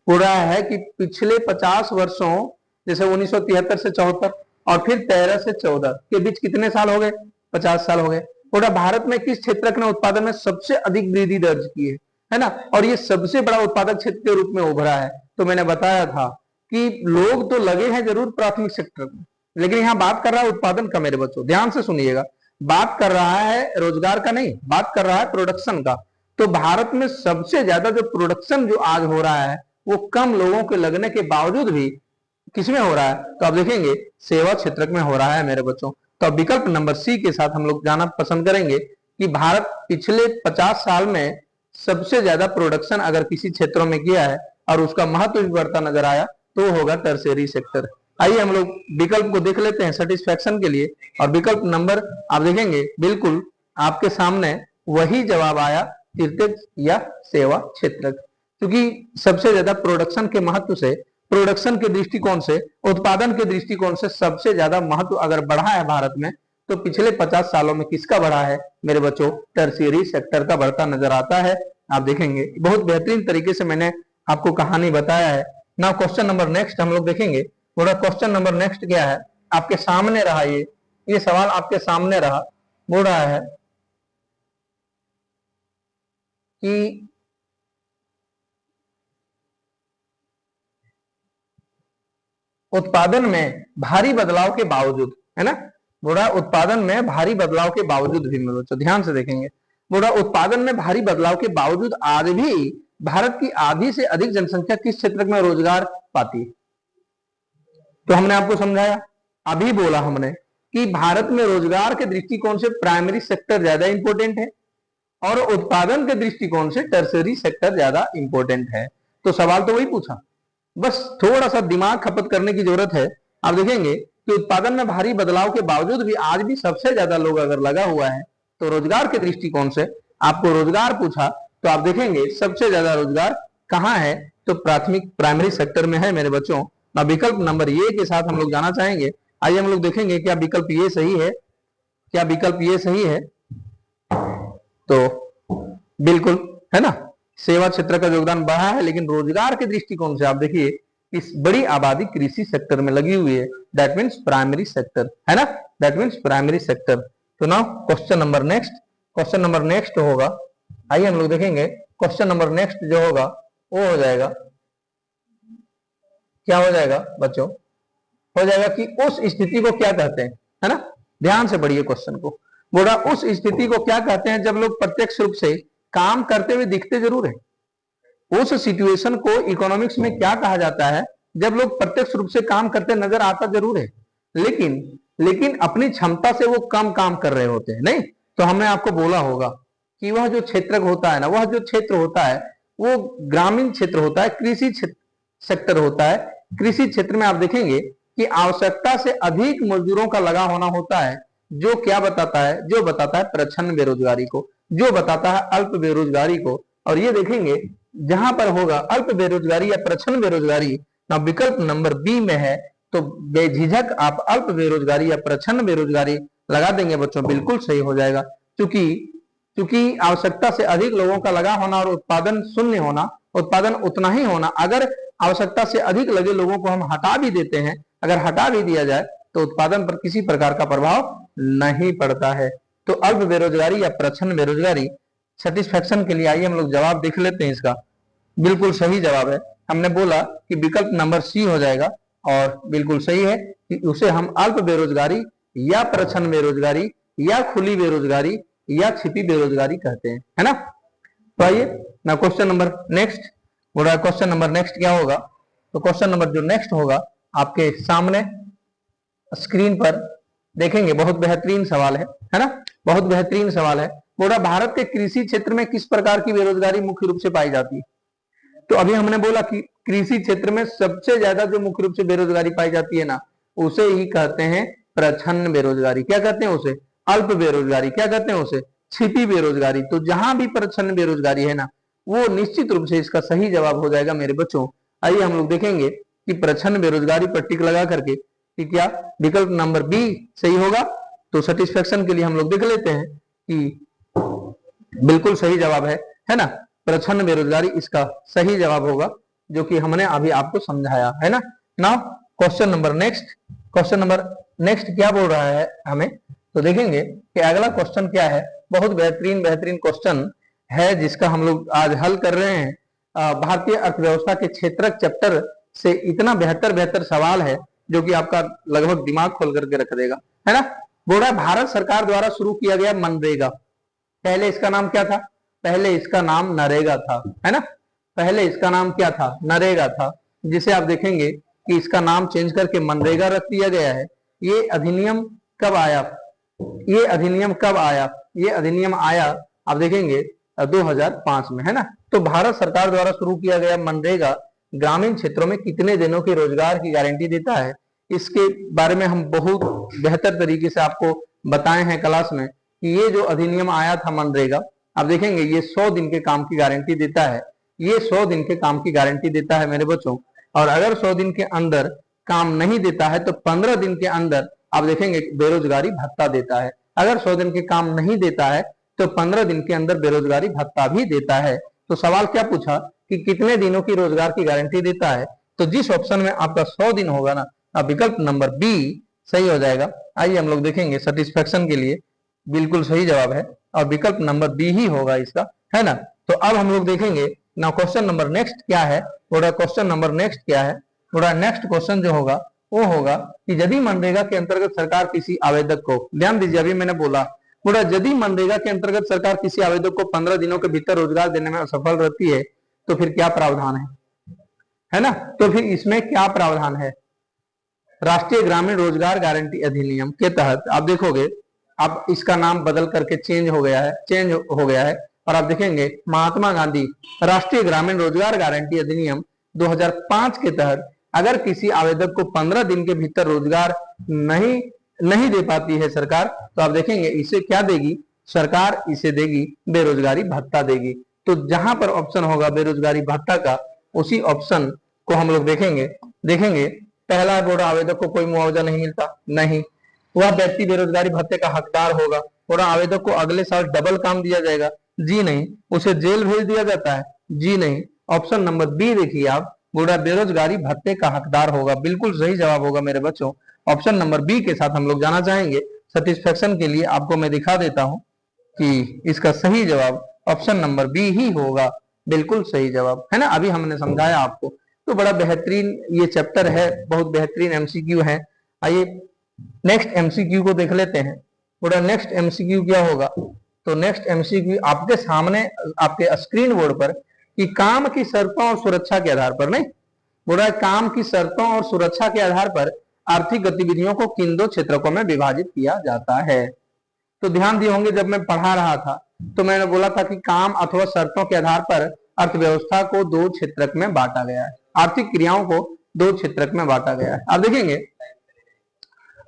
पूरा है कि पिछले 50 वर्षों, जैसे 1973 से 74 और फिर 13 से 14 के बीच कितने साल हो गए, 50 साल हो गए। पूरा भारत में किस क्षेत्रक ने उत्पादन में सबसे अधिक वृद्धि दर्ज की है ना, और ये सबसे बड़ा उत्पादक क्षेत्र के रूप में उभरा है। तो मैंने बताया था कि लोग तो लगे हैं जरूर प्राथमिक सेक्टर में, लेकिन यहाँ बात कर रहा है उत्पादन का। मेरे बच्चों ध्यान से सुनिएगा, बात कर रहा है रोजगार का नहीं, बात कर रहा है प्रोडक्शन का। तो भारत में सबसे ज्यादा जो प्रोडक्शन जो आज हो रहा है वो कम लोगों के लगने के बावजूद भी किसमें हो रहा है, तो आप देखेंगे सेवा क्षेत्र में हो रहा है मेरे बच्चों। तो अब विकल्प नंबर सी के साथ हम लोग जाना पसंद करेंगे कि भारत पिछले 50 साल में सबसे ज्यादा प्रोडक्शन अगर किसी क्षेत्रों में किया है और उसका महत्व भी बढ़ता नजर आया तो होगा टर्शियरी सेक्टर। आइए हम लोग विकल्प को देख लेते हैं सेटिस्फेक्शन के लिए। और विकल्प नंबर आप देखेंगे बिल्कुल आपके सामने वही जवाब आया, तृतीय या सेवा क्षेत्र, क्योंकि सबसे ज्यादा प्रोडक्शन के महत्व से, प्रोडक्शन के दृष्टिकोण से, उत्पादन के दृष्टिकोण से सबसे ज्यादा महत्व अगर बढ़ा है भारत में तो पिछले 50 सालों में किसका बढ़ा है मेरे बच्चों, टर्शियरी सेक्टर का बढ़ता नजर आता है। आप देखेंगे बहुत बेहतरीन तरीके से मैंने आपको कहानी बताया है ना। क्वेश्चन नंबर नेक्स्ट हम लोग देखेंगे। थोड़ा क्वेश्चन नंबर नेक्स्ट क्या है, आपके सामने रहा, ये सवाल आपके सामने रहा, बोल रहा है कि उत्पादन में भारी बदलाव के बावजूद, है ना, बोला उत्पादन में भारी बदलाव के बावजूद भी, मेरे बच्चों ध्यान से देखेंगे, बोला उत्पादन में भारी बदलाव के बावजूद आज भी भारत की आधी से अधिक जनसंख्या किस क्षेत्र में रोजगार पाती है। तो हमने आपको समझाया, अभी बोला हमने कि भारत में रोजगार के दृष्टिकोण से प्राइमरी सेक्टर ज्यादा इंपॉर्टेंट है और उत्पादन के दृष्टिकोण से टर्शियरी सेक्टर ज्यादा इंपॉर्टेंट है। तो सवाल तो वही पूछा, बस थोड़ा सा दिमाग खपत करने की जरूरत है। आप देखेंगे कि उत्पादन में भारी बदलाव के बावजूद भी आज भी सबसे ज्यादा लोग अगर लगा हुआ है तो रोजगार के दृष्टिकोण से आपको रोजगार पूछा तो आप देखेंगे सबसे ज्यादा रोजगार कहाँ है, तो प्राइमरी सेक्टर में है मेरे बच्चों। ना विकल्प नंबर ए के साथ हम लोग जाना चाहेंगे। आइए हम लोग देखेंगे क्या विकल्प ये सही है, क्या विकल्प ये सही है। तो बिल्कुल है ना, सेवा क्षेत्र का योगदान बढ़ा है, लेकिन रोजगार के दृष्टिकोण से आप देखिए इस बड़ी आबादी कृषि सेक्टर में लगी हुई है, दैट मीन्स प्राइमरी सेक्टर, है ना, दैट मीन्स प्राइमरी सेक्टर। तो नाउ क्वेश्चन नंबर नेक्स्ट होगा, आइए हम लोग देखेंगे क्वेश्चन नंबर नेक्स्ट जो होगा वो हो जाएगा, क्या हो जाएगा बच्चों, हो जाएगा कि उस स्थिति को क्या कहते हैं, है ना, ध्यान से पढ़िए क्वेश्चन को। बोला उस स्थिति को क्या कहते हैं जब लोग प्रत्यक्ष रूप से काम करते हुए दिखते जरूर है। उस सिचुएशन को इकोनॉमिक्स में क्या कहा जाता है, जब लोग प्रत्यक्ष रूप से काम करते नजर आता जरूर है, लेकिन अपनी क्षमता से वो कम काम कर रहे होते हैं। नहीं तो हमने आपको बोला होगा कि वह जो क्षेत्र होता है ना, वह जो क्षेत्र होता है वो ग्रामीण क्षेत्र होता है, कृषि सेक्टर होता है। कृषि क्षेत्र में आप देखेंगे कि आवश्यकता से अधिक मजदूरों का लगा होना होता है, जो क्या बताता है, जो बताता है प्रच्छन्न बेरोजगारी को, जो बताता है अल्प बेरोजगारी को। और ये देखेंगे जहां पर होगा अल्प बेरोजगारी या प्रच्छन्न बेरोजगारी, ना विकल्प नंबर बी में है, तो बेझिझक आप अल्प बेरोजगारी या प्रच्छन्न बेरोजगारी लगा देंगे बच्चों, बिल्कुल सही हो जाएगा। क्योंकि क्योंकि आवश्यकता से अधिक लोगों का लगा होना और उत्पादन शून्य होना, उत्पादन उतना ही होना। अगर आवश्यकता से अधिक लगे लोगों को हम हटा भी देते हैं, अगर हटा भी दिया जाए तो उत्पादन पर किसी प्रकार का प्रभाव नहीं पड़ता है। तो अल्प बेरोजगारी या प्रच्छन्न बेरोजगारी सेटिस्फेक्शन के लिए आइए हम लोग जवाब देख लेते हैं। इसका बिल्कुल सही जवाब है, हमने बोला कि विकल्प नंबर सी हो जाएगा, और बिल्कुल सही है कि उसे हम अल्प बेरोजगारी या प्रच्छन्न बेरोजगारी या खुली बेरोजगारी या छिपी बेरोजगारी कहते हैं, है ना। तो आइए ना क्वेश्चन नंबर नेक्स्ट, बोला क्वेश्चन नंबर नेक्स्ट क्या होगा। तो क्वेश्चन नंबर जो नेक्स्ट होगा आपके सामने स्क्रीन पर देखेंगे, बहुत बेहतरीन सवाल है ना, बहुत बेहतरीन सवाल है। बोला भारत के कृषि क्षेत्र में किस प्रकार की बेरोजगारी मुख्य रूप से पाई जाती है। तो अभी हमने बोला कि कृषि क्षेत्र में सबसे ज्यादा जो मुख्य रूप से बेरोजगारी पाई जाती है ना, उसे ही कहते हैं प्रच्छन्न बेरोजगारी। क्या कहते हैं उसे? अल्प बेरोजगारी। क्या कहते हैं उसे? छिपी बेरोजगारी। तो जहां भी प्रच्छन्न बेरोजगारी है ना, वो निश्चित रूप से इसका सही जवाब हो जाएगा मेरे बच्चों। आइए हम लोग देखेंगे कि प्रच्छन्न बेरोजगारी पर टिक लगा करके कि क्या विकल्प नंबर बी सही होगा। तो सेटिस्फेक्शन के लिए हम लोग देख लेते हैं कि बिल्कुल सही जवाब है ना, प्रच्छन्न बेरोजगारी इसका सही जवाब होगा, जो कि हमने अभी आपको समझाया है ना। Now question number next, question number next क्या बोल रहा है हमें, तो देखेंगे कि अगला क्वेश्चन क्या है। बहुत बेहतरीन बेहतरीन क्वेश्चन है जिसका हम लोग आज हल कर रहे हैं। भारतीय अर्थव्यवस्था के क्षेत्रक चैप्टर से इतना बेहतर बेहतर सवाल है जो कि आपका लगभग दिमाग खोल करके रख देगा, है ना। बोल रहा है भारत सरकार द्वारा शुरू किया गया मनरेगा, पहले इसका नाम क्या था? पहले इसका नाम नरेगा था, है ना। पहले इसका नाम क्या था? नरेगा था, जिसे आप देखेंगे कि इसका नाम चेंज करके मनरेगा रख दिया गया है। ये अधिनियम कब आया? ये अधिनियम कब आया? ये अधिनियम आया आप देखेंगे 2005 में, है ना। तो भारत सरकार द्वारा शुरू किया गया मनरेगा ग्रामीण क्षेत्रों में कितने दिनों के रोजगार की गारंटी देता है, इसके बारे में हम बहुत बेहतर तरीके से आपको बताए हैं क्लास में कि ये जो अधिनियम आया था मनरेगा, आप देखेंगे ये 100 दिन के काम की गारंटी देता है। ये 100 दिन के काम की गारंटी देता है मेरे बच्चों। और अगर 100 दिन के अंदर काम नहीं देता है तो 15 दिन के अंदर आप देखेंगे बेरोजगारी भत्ता देता है। अगर 100 दिन के काम नहीं देता है तो 15 दिन के अंदर बेरोजगारी भत्ता भी देता है। तो सवाल क्या पूछा कि कितने दिनों की रोजगार की गारंटी देता है, तो जिस ऑप्शन में आपका 100 दिन होगा ना, विकल्प नंबर बी सही हो जाएगा। आइए हम लोग देखेंगे सेटिस्फेक्शन के लिए बिल्कुल सही जवाब है और विकल्प नंबर बी ही होगा इसका, है ना। तो अब हम लोग देखेंगे ना क्वेश्चन नंबर नेक्स्ट क्या है। थोड़ा क्वेश्चन नंबर नेक्स्ट क्या है, थोड़ा नेक्स्ट क्वेश्चन जो होगा वो होगा कि यदि मनरेगा के अंतर्गत सरकार किसी आवेदक को, ध्यान दीजिए अभी मैंने बोला थोड़ा, यदि मनरेगा के अंतर्गत सरकार किसी आवेदक को 15 दिनों के भीतर रोजगार देने में असफल रहती है तो फिर क्या प्रावधान है ना। तो फिर इसमें क्या प्रावधान है? राष्ट्रीय ग्रामीण रोजगार गारंटी अधिनियम के तहत आप देखोगे, अब इसका नाम बदल करके चेंज हो गया है और आप देखेंगे महात्मा गांधी राष्ट्रीय ग्रामीण रोजगार गारंटी अधिनियम 2005 के तहत अगर किसी आवेदक को 15 दिन के भीतर रोजगार नहीं दे पाती है सरकार, तो आप देखेंगे इसे क्या देगी सरकार? इसे देगी बेरोजगारी भत्ता देगी। तो जहां पर ऑप्शन होगा बेरोजगारी भत्ता का, उसी ऑप्शन को हम लोग देखेंगे। पहला बोर्ड आवेदक को कोई मुआवजा नहीं मिलता, नहीं, वह व्यक्ति बेरोजगारी भत्ते का हकदार होगा। थोड़ा आवेदक को अगले साल डबल काम दिया जाएगा, जी नहीं। उसे जेल भेज दिया जाता है, जी नहीं। ऑप्शन नंबर बी देखिए आप, बूढ़ा बेरोजगारी भत्ते का हकदार होगा, बिल्कुल सही जवाब होगा मेरे बच्चों। ऑप्शन नंबर बी के साथ हम लोग जाना चाहेंगे। सेटिस्फेक्शन के लिए आपको मैं दिखा देता हूं कि इसका सही जवाब ऑप्शन नंबर बी ही होगा, बिल्कुल सही जवाब, है ना। अभी हमने समझाया आपको। तो बड़ा बेहतरीन ये चैप्टर है, बहुत बेहतरीन एमसीक्यू है। आइए नेक्स्ट एमसीक्यू को देख लेते हैं। बोला नेक्स्ट एमसीक्यू क्या होगा, तो नेक्स्ट एमसीक्यू आपके सामने आपके स्क्रीन बोर्ड पर कि काम की शर्तों और सुरक्षा के आधार पर, नहीं बोला काम की शर्तों और सुरक्षा के आधार पर आर्थिक गतिविधियों को किन दो क्षेत्रकों में विभाजित किया जाता है। तो ध्यान दिए होंगे जब मैं पढ़ा रहा था तो मैंने बोला था कि काम अथवा शर्तों के आधार पर अर्थव्यवस्था को दो क्षेत्रक में बांटा गया है, आर्थिक क्रियाओं को दो क्षेत्रक में बांटा गया है। आप देखेंगे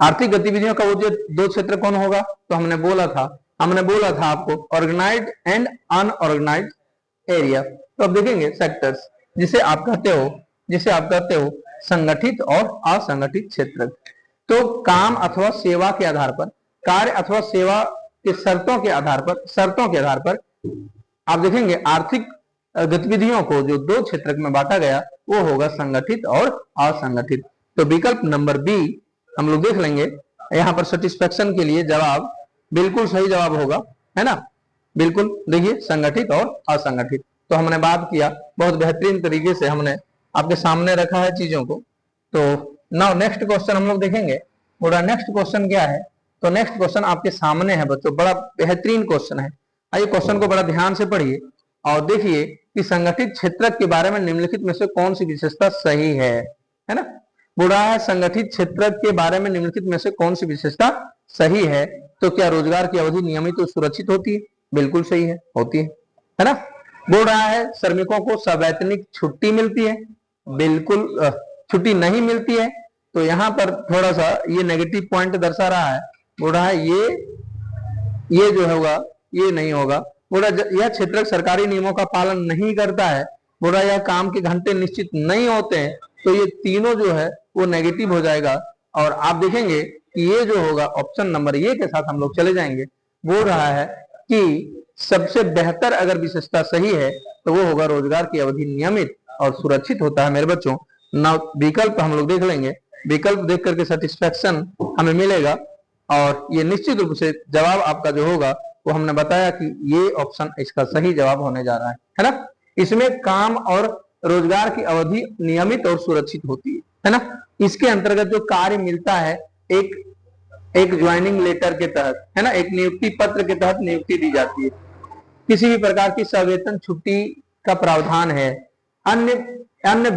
आर्थिक गतिविधियों का वो जो दो क्षेत्र कौन होगा, तो हमने बोला था आपको ऑर्गेनाइज्ड एंड अनऑर्गेनाइज्ड एरिया। तो अब देखेंगे सेक्टर्स, जिसे आप कहते हो संगठित और असंगठित क्षेत्र। तो काम अथवा सेवा के आधार पर कार्य अथवा सेवा के शर्तों के आधार पर आप देखेंगे आर्थिक गतिविधियों को जो दो क्षेत्र में बांटा गया वो होगा संगठित और असंगठित। तो विकल्प नंबर बी हम लोग देख लेंगे, यहाँ पर सेटिस्फेक्शन के लिए जवाब बिल्कुल सही जवाब होगा, है ना। बिल्कुल देखिए संगठित और असंगठित। तो हमने बात किया, बहुत बेहतरीन तरीके से हमने आपके सामने रखा है चीजों को। तो नाउ नेक्स्ट क्वेश्चन हम लोग देखेंगे। बोला नेक्स्ट क्वेश्चन क्या है, तो नेक्स्ट क्वेश्चन आपके सामने है बच्चों, बड़ा बेहतरीन क्वेश्चन है। आइए क्वेश्चन को बड़ा ध्यान से पढ़िए और देखिए कि संगठित क्षेत्र के बारे में निम्नलिखित में से कौन सी विशेषता सही है ना। बुरा है संगठित क्षेत्र के बारे में निम्नलिखित में से कौन सी विशेषता सही है। तो क्या रोजगार की अवधि नियमित और सुरक्षित होती है, बिल्कुल सही है, होती है ना। बोल रहा है श्रमिकों को सवैतनिक छुट्टी मिलती है, बिल्कुल छुट्टी नहीं मिलती है। तो यहाँ पर थोड़ा सा ये नेगेटिव पॉइंट दर्शा रहा है। बोल रहा है ये जो होगा ये नहीं होगा। बोला यह क्षेत्र सरकारी नियमों का पालन नहीं करता है। बोला यह काम के घंटे निश्चित नहीं होते हैं। तो ये तीनों जो है वो नेगेटिव हो जाएगा और आप देखेंगे कि ये जो होगा ऑप्शन नंबर ए के साथ हम लोग चले जाएंगे। बोल रहा है कि सबसे बेहतर अगर विशेषता सही है तो वो होगा रोजगार की अवधि नियमित और सुरक्षित होता है मेरे बच्चों। ना विकल्प हम लोग देख लेंगे, विकल्प देख करके सेटिस्फेक्शन हमें मिलेगा और ये निश्चित रूप से जवाब आपका जो होगा वो हमने बताया कि ये ऑप्शन इसका सही जवाब होने जा रहा है ना। इसमें काम और रोजगार की अवधि नियमित और सुरक्षित होती है ना। इसके अंतर्गत जो कार्य मिलता है एक ज्वाइनिंग लेटर के तहत, है ना, एक नियुक्ति पत्र के तहत नियुक्ति दी जाती है। किसी भी प्रकार की सवेतन छुट्टी का प्रावधान है, अन्य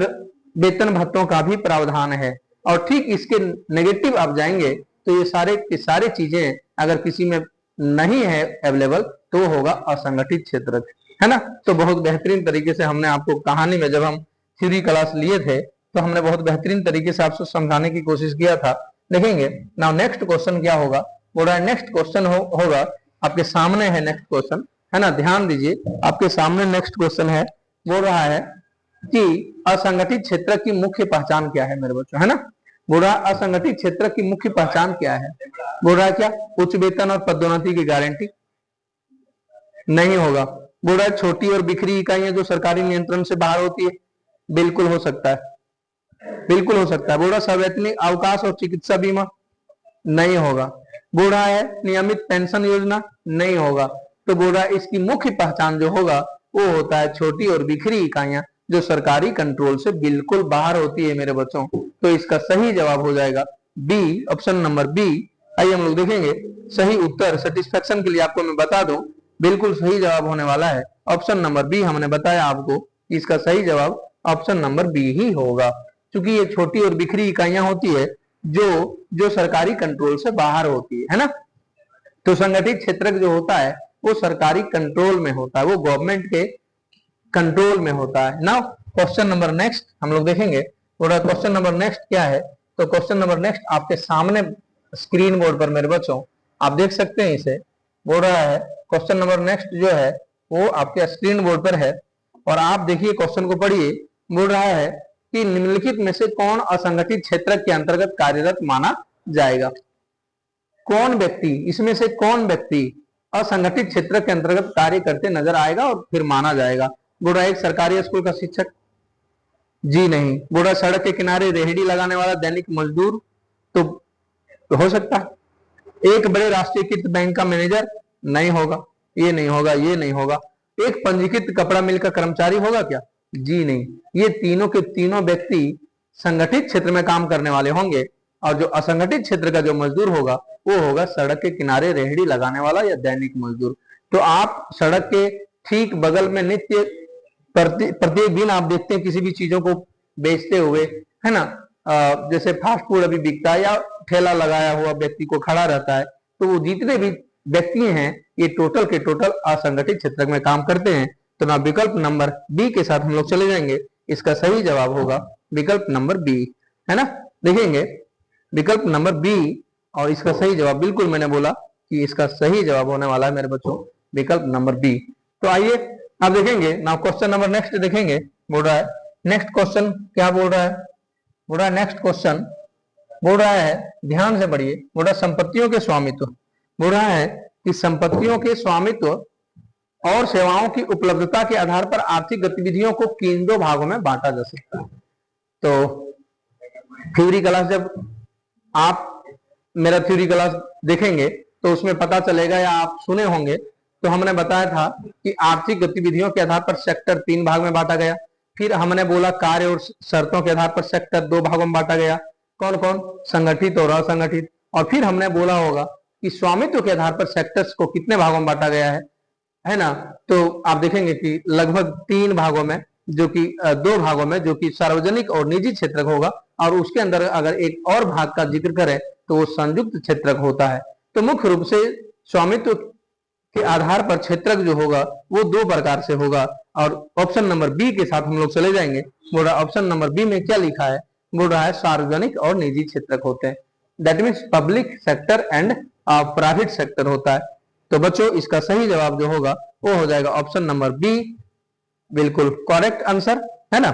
वेतन भत्तों का भी प्रावधान है। और ठीक इसके नेगेटिव आप जाएंगे तो ये सारे की सारी चीजें अगर किसी में नहीं है अवेलेबल तो होगा असंगठित क्षेत्र, है ना। तो बहुत बेहतरीन तरीके से हमने आपको कहानी में जब हम थ्योरी क्लास लिए थे तो हमने बहुत बेहतरीन तरीके से आपको समझाने की कोशिश किया था। देखेंगे नाउ नेक्स्ट क्वेश्चन क्या होगा। बोल रहा है नेक्स्ट क्वेश्चन होगा आपके सामने है नेक्स्ट क्वेश्चन, है ना, ध्यान दीजिए आपके सामने नेक्स्ट क्वेश्चन है। बोल रहा है कि असंगठित क्षेत्र की मुख्य पहचान क्या है मेरे बच्चों, है ना। बोल रहा है असंगठित क्षेत्र की मुख्य पहचान क्या है। बोल रहा है क्या उच्च वेतन और पदोन्नति की गारंटी, नहीं होगा। बोल रहा है छोटी और बिखरी इकाइयां जो सरकारी नियंत्रण से बाहर होती है, बिल्कुल हो सकता है, बिल्कुल हो सकता है। बोल रहा है सवैतनिक अवकाश और चिकित्सा बीमा, नहीं होगा। बोल रहा है नियमित पेंशन योजना, नहीं होगा। तो बोल रहा है इसकी मुख्य पहचान जो होगा वो होता है छोटी और बिखरी इकाइयां जो सरकारी कंट्रोल से बिल्कुल बाहर होती है मेरे बच्चों। तो इसका सही जवाब हो जाएगा बी, ऑप्शन नंबर बी। आइए हम लोग देखेंगे सही उत्तर सेटिस्फेक्शन के लिए आपको मैं बता दूं, बिल्कुल सही जवाब होने वाला है ऑप्शन नंबर बी। हमने बताया आपको इसका सही जवाब ऑप्शन नंबर बी ही होगा, क्योंकि ये छोटी और बिखरी इकाइयां होती है जो सरकारी कंट्रोल से बाहर होती है ना। तो संगठित क्षेत्र जो होता है वो सरकारी कंट्रोल में होता है, वो गवर्नमेंट के कंट्रोल में होता है। नाउ क्वेश्चन नंबर नेक्स्ट हम लोग देखेंगे। थोड़ा क्वेश्चन नंबर नेक्स्ट क्या है, तो क्वेश्चन नंबर नेक्स्ट आपके सामने स्क्रीन बोर्ड पर मेरे बच्चों आप देख सकते हैं इसे। बोल रहा है क्वेश्चन नंबर नेक्स्ट जो है वो आपके स्क्रीन बोर्ड पर है और आप देखिए क्वेश्चन को पढ़िए। बोल रहा है कि निम्नलिखित में से कौन असंगठित क्षेत्र के अंतर्गत कार्यरत माना जाएगा। कौन व्यक्ति, इसमें से कौन व्यक्ति असंगठित क्षेत्र के अंतर्गत कार्य करते नजर आएगा और फिर माना जाएगा। बोल रहा है एक सरकारी स्कूल का शिक्षक, जी नहीं। बोल रहा सड़क के किनारे रेहड़ी लगाने वाला दैनिक मजदूर, तो हो सकता है। एक बड़े राष्ट्रीयकृत बैंक का मैनेजर, नहीं होगा, ये नहीं होगा, ये नहीं होगा। एक पंजीकृत कपड़ा मिल का कर्मचारी होगा क्या, जी नहीं। ये तीनों के तीनों व्यक्ति संगठित क्षेत्र में काम करने वाले होंगे और जो असंगठित क्षेत्र का जो मजदूर होगा वो होगा सड़क के किनारे रेहड़ी लगाने वाला या दैनिक मजदूर। तो आप सड़क के ठीक बगल में नित्य प्रत्येक दिन आप देखते हैं किसी भी चीजों को बेचते हुए, है ना, जैसे फास्ट फूड अभी बिकता है या ठेला लगाया हुआ व्यक्ति को खड़ा रहता है, तो वो जितने भी व्यक्ति हैं ये टोटल के टोटल असंगठित क्षेत्र में काम करते हैं। तो ना विकल्प नंबर बी के साथ हम लोग चले जाएंगे, इसका सही जवाब होगा विकल्प नंबर बी, है ना। देखेंगे विकल्प नंबर बी और इसका सही जवाब बिल्कुल मैंने बोला कि इसका सही जवाब होने वाला है मेरे बच्चों विकल्प नंबर बी। तो आइए आप देखेंगे ना क्वेश्चन नंबर नेक्स्ट देखेंगे। बोल रहा है नेक्स्ट क्वेश्चन क्या बोल रहा है। बोल रहा है नेक्स्ट क्वेश्चन बोल रहा है ध्यान से पढ़िए। बोल रहा है संपत्तियों के स्वामित्व, बोल रहा है कि संपत्तियों के स्वामित्व और सेवाओं की उपलब्धता के आधार पर आर्थिक गतिविधियों को किन दो भागों में बांटा जा सकता है। तो थ्योरी क्लास जब आप मेरा थ्योरी क्लास देखेंगे तो उसमें पता चलेगा, या आप सुने होंगे, तो हमने बताया था कि आर्थिक गतिविधियों के आधार पर सेक्टर 3 भाग में बांटा गया। फिर हमने बोला कार्य और शर्तों के आधार पर सेक्टर 2 भागों में बांटा गया। कौन कौन? संगठित और असंगठित। और फिर हमने बोला होगा कि स्वामित्व के आधार पर सेक्टर्स को कितने भागों में बांटा गया है ना। तो आप देखेंगे कि लगभग 3 भागों में, जो कि 2 भागों में, जो कि सार्वजनिक और निजी क्षेत्रक होगा, और उसके अंदर अगर एक और भाग का जिक्र करें तो वो संयुक्त क्षेत्रक होता है। तो मुख्य रूप से स्वामित्व के आधार पर क्षेत्रक जो होगा वो 2 प्रकार से होगा। और ऑप्शन नंबर बी के साथ हम लोग चले जाएंगे। बोल रहा है ऑप्शन नंबर बी में क्या लिखा है? बोल रहा है सार्वजनिक और निजी क्षेत्रक होते हैं। That means public sector and private sector होता है। तो बच्चों इसका सही जवाब जो होगा वो हो जाएगा ऑप्शन नंबर बी, बिल्कुल करेक्ट आंसर है ना।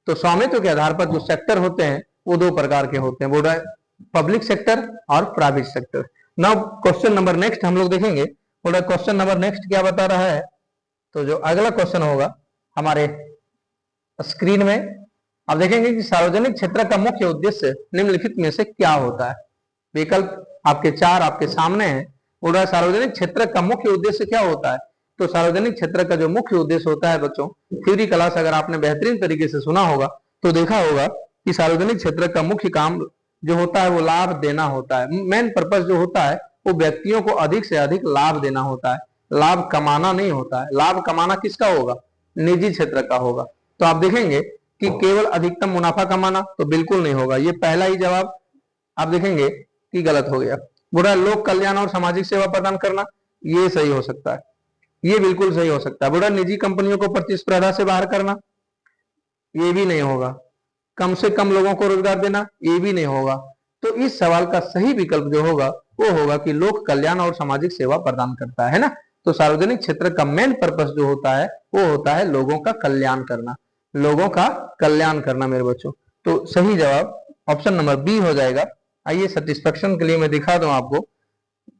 तो स्वामित्व के आधार पर जो सेक्टर होते हैं वो 2 प्रकार के होते हैं। बोल रहा है पब्लिक सेक्टर और private sector. Now question number next हम लोग देखेंगे। बोल रहा है क्वेश्चन नंबर नेक्स्ट क्या बता रहा है? तो जो अगला क्वेश्चन होगा हमारे स्क्रीन में आप देखेंगे कि सार्वजनिक क्षेत्र का मुख्य उद्देश्य निम्नलिखित में से क्या होता है। विकल्प आपके 4 आपके सामने हैं। बोल रहा है सार्वजनिक क्षेत्र का मुख्य उद्देश्य क्या होता है। तो सार्वजनिक क्षेत्र का जो मुख्य उद्देश्य होता है बच्चों, थ्योरी क्लास अगर आपने बेहतरीन तरीके से सुना होगा तो देखा होगा कि सार्वजनिक क्षेत्र का मुख्य काम जो होता है वो लाभ देना होता है। मेन पर्पस जो होता है वो व्यक्तियों को अधिक से अधिक लाभ देना होता है, लाभ कमाना नहीं होता है। लाभ कमाना किसका होगा? निजी क्षेत्र का होगा। तो आप देखेंगे कि केवल अधिकतम मुनाफा कमाना, तो बिल्कुल नहीं होगा। ये पहला ही जवाब आप देखेंगे कि गलत हो गया। बुरा लोक कल्याण और सामाजिक सेवा प्रदान करना, ये सही हो सकता है, ये बिल्कुल सही हो सकता है। बुरा निजी कंपनियों को प्रतिस्पर्धा से बाहर करना, ये भी नहीं होगा। कम से कम लोगों को रोजगार देना, ये भी नहीं होगा। तो इस सवाल का सही विकल्प जो होगा वो होगा कि लोक कल्याण और सामाजिक सेवा प्रदान करता है ना। तो सार्वजनिक क्षेत्र का मेन पर्पस जो होता है वो होता है लोगों का कल्याण करना, लोगों का कल्याण करना मेरे बच्चों। तो सही जवाब ऑप्शन नंबर बी हो जाएगा। आइए सेटिस्फेक्शन के लिए मैं दिखा दूं आपको,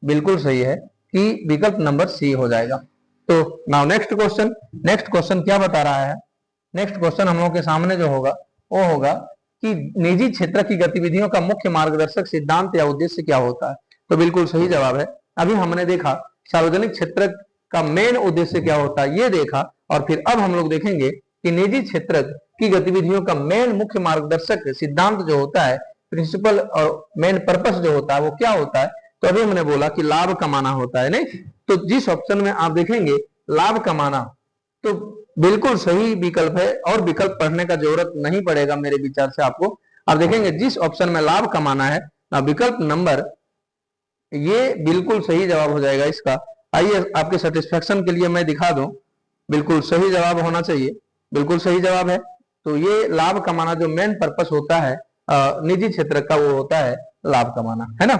बिल्कुल सही है कि विकल्प नंबर सी हो जाएगा। तो now next question, next question क्या बता रहा है? नेक्स्ट क्वेश्चन हम लोग के सामने जो होगा वो होगा कि निजी क्षेत्र की गतिविधियों का मुख्य मार्गदर्शक सिद्धांत या उद्देश्य क्या होता है। तो बिल्कुल सही जवाब है। अभी हमने देखा सार्वजनिक क्षेत्र का मेन उद्देश्य क्या होता है, ये देखा। और फिर अब हम लोग देखेंगे कि निजी क्षेत्र की गतिविधियों का मेन मुख्य मार्गदर्शक सिद्धांत जो होता है, प्रिंसिपल और मेन पर्पस जो होता है वो क्या होता है। तो अभी हमने बोला कि लाभ कमाना होता है, नहीं? तो जिस ऑप्शन में आप देखेंगे लाभ कमाना, तो बिल्कुल सही विकल्प है और विकल्प पढ़ने का जरूरत नहीं पड़ेगा मेरे विचार से आपको। आप देखेंगे जिस ऑप्शन में लाभ कमाना है ना, विकल्प नंबर ये बिल्कुल सही जवाब हो जाएगा इसका। आइए आपके सेटिस्फेक्शन के लिए मैं दिखा दूं, बिल्कुल सही जवाब होना चाहिए, बिल्कुल सही जवाब है। तो ये लाभ कमाना जो मेन पर्पस होता है निजी क्षेत्र का, वो होता है लाभ कमाना, है ना।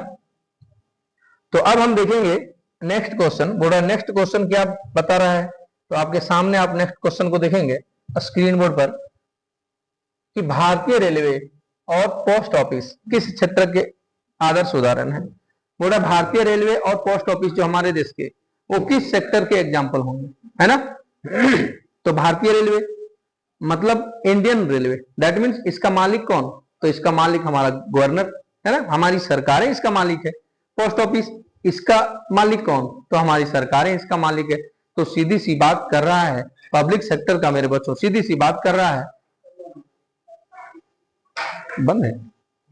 तो अब हम देखेंगे next question. Board next question क्या बता रहा है? तो आपके सामने आप नेक्स्ट क्वेश्चन को देखेंगे स्क्रीन बोर्ड पर कि भारतीय रेलवे और पोस्ट ऑफिस किस क्षेत्र के आदर्श उदाहरण है। बोला भारतीय रेलवे और पोस्ट ऑफिस जो हमारे देश के, वो किस सेक्टर के एग्जाम्पल होंगे, है ना। तो भारतीय रेलवे मतलब इंडियन रेलवे, दैट मीन्स इसका मालिक कौन? तो इसका मालिक हमारा गवर्नर है ना, हमारी सरकारें इसका मालिक है। पोस्ट ऑफिस इसका मालिक कौन? तो हमारी सरकारें इसका मालिक है। तो सीधी सी बात कर रहा है पब्लिक सेक्टर का मेरे बच्चों, सीधी सी बात कर रहा है, बंद है,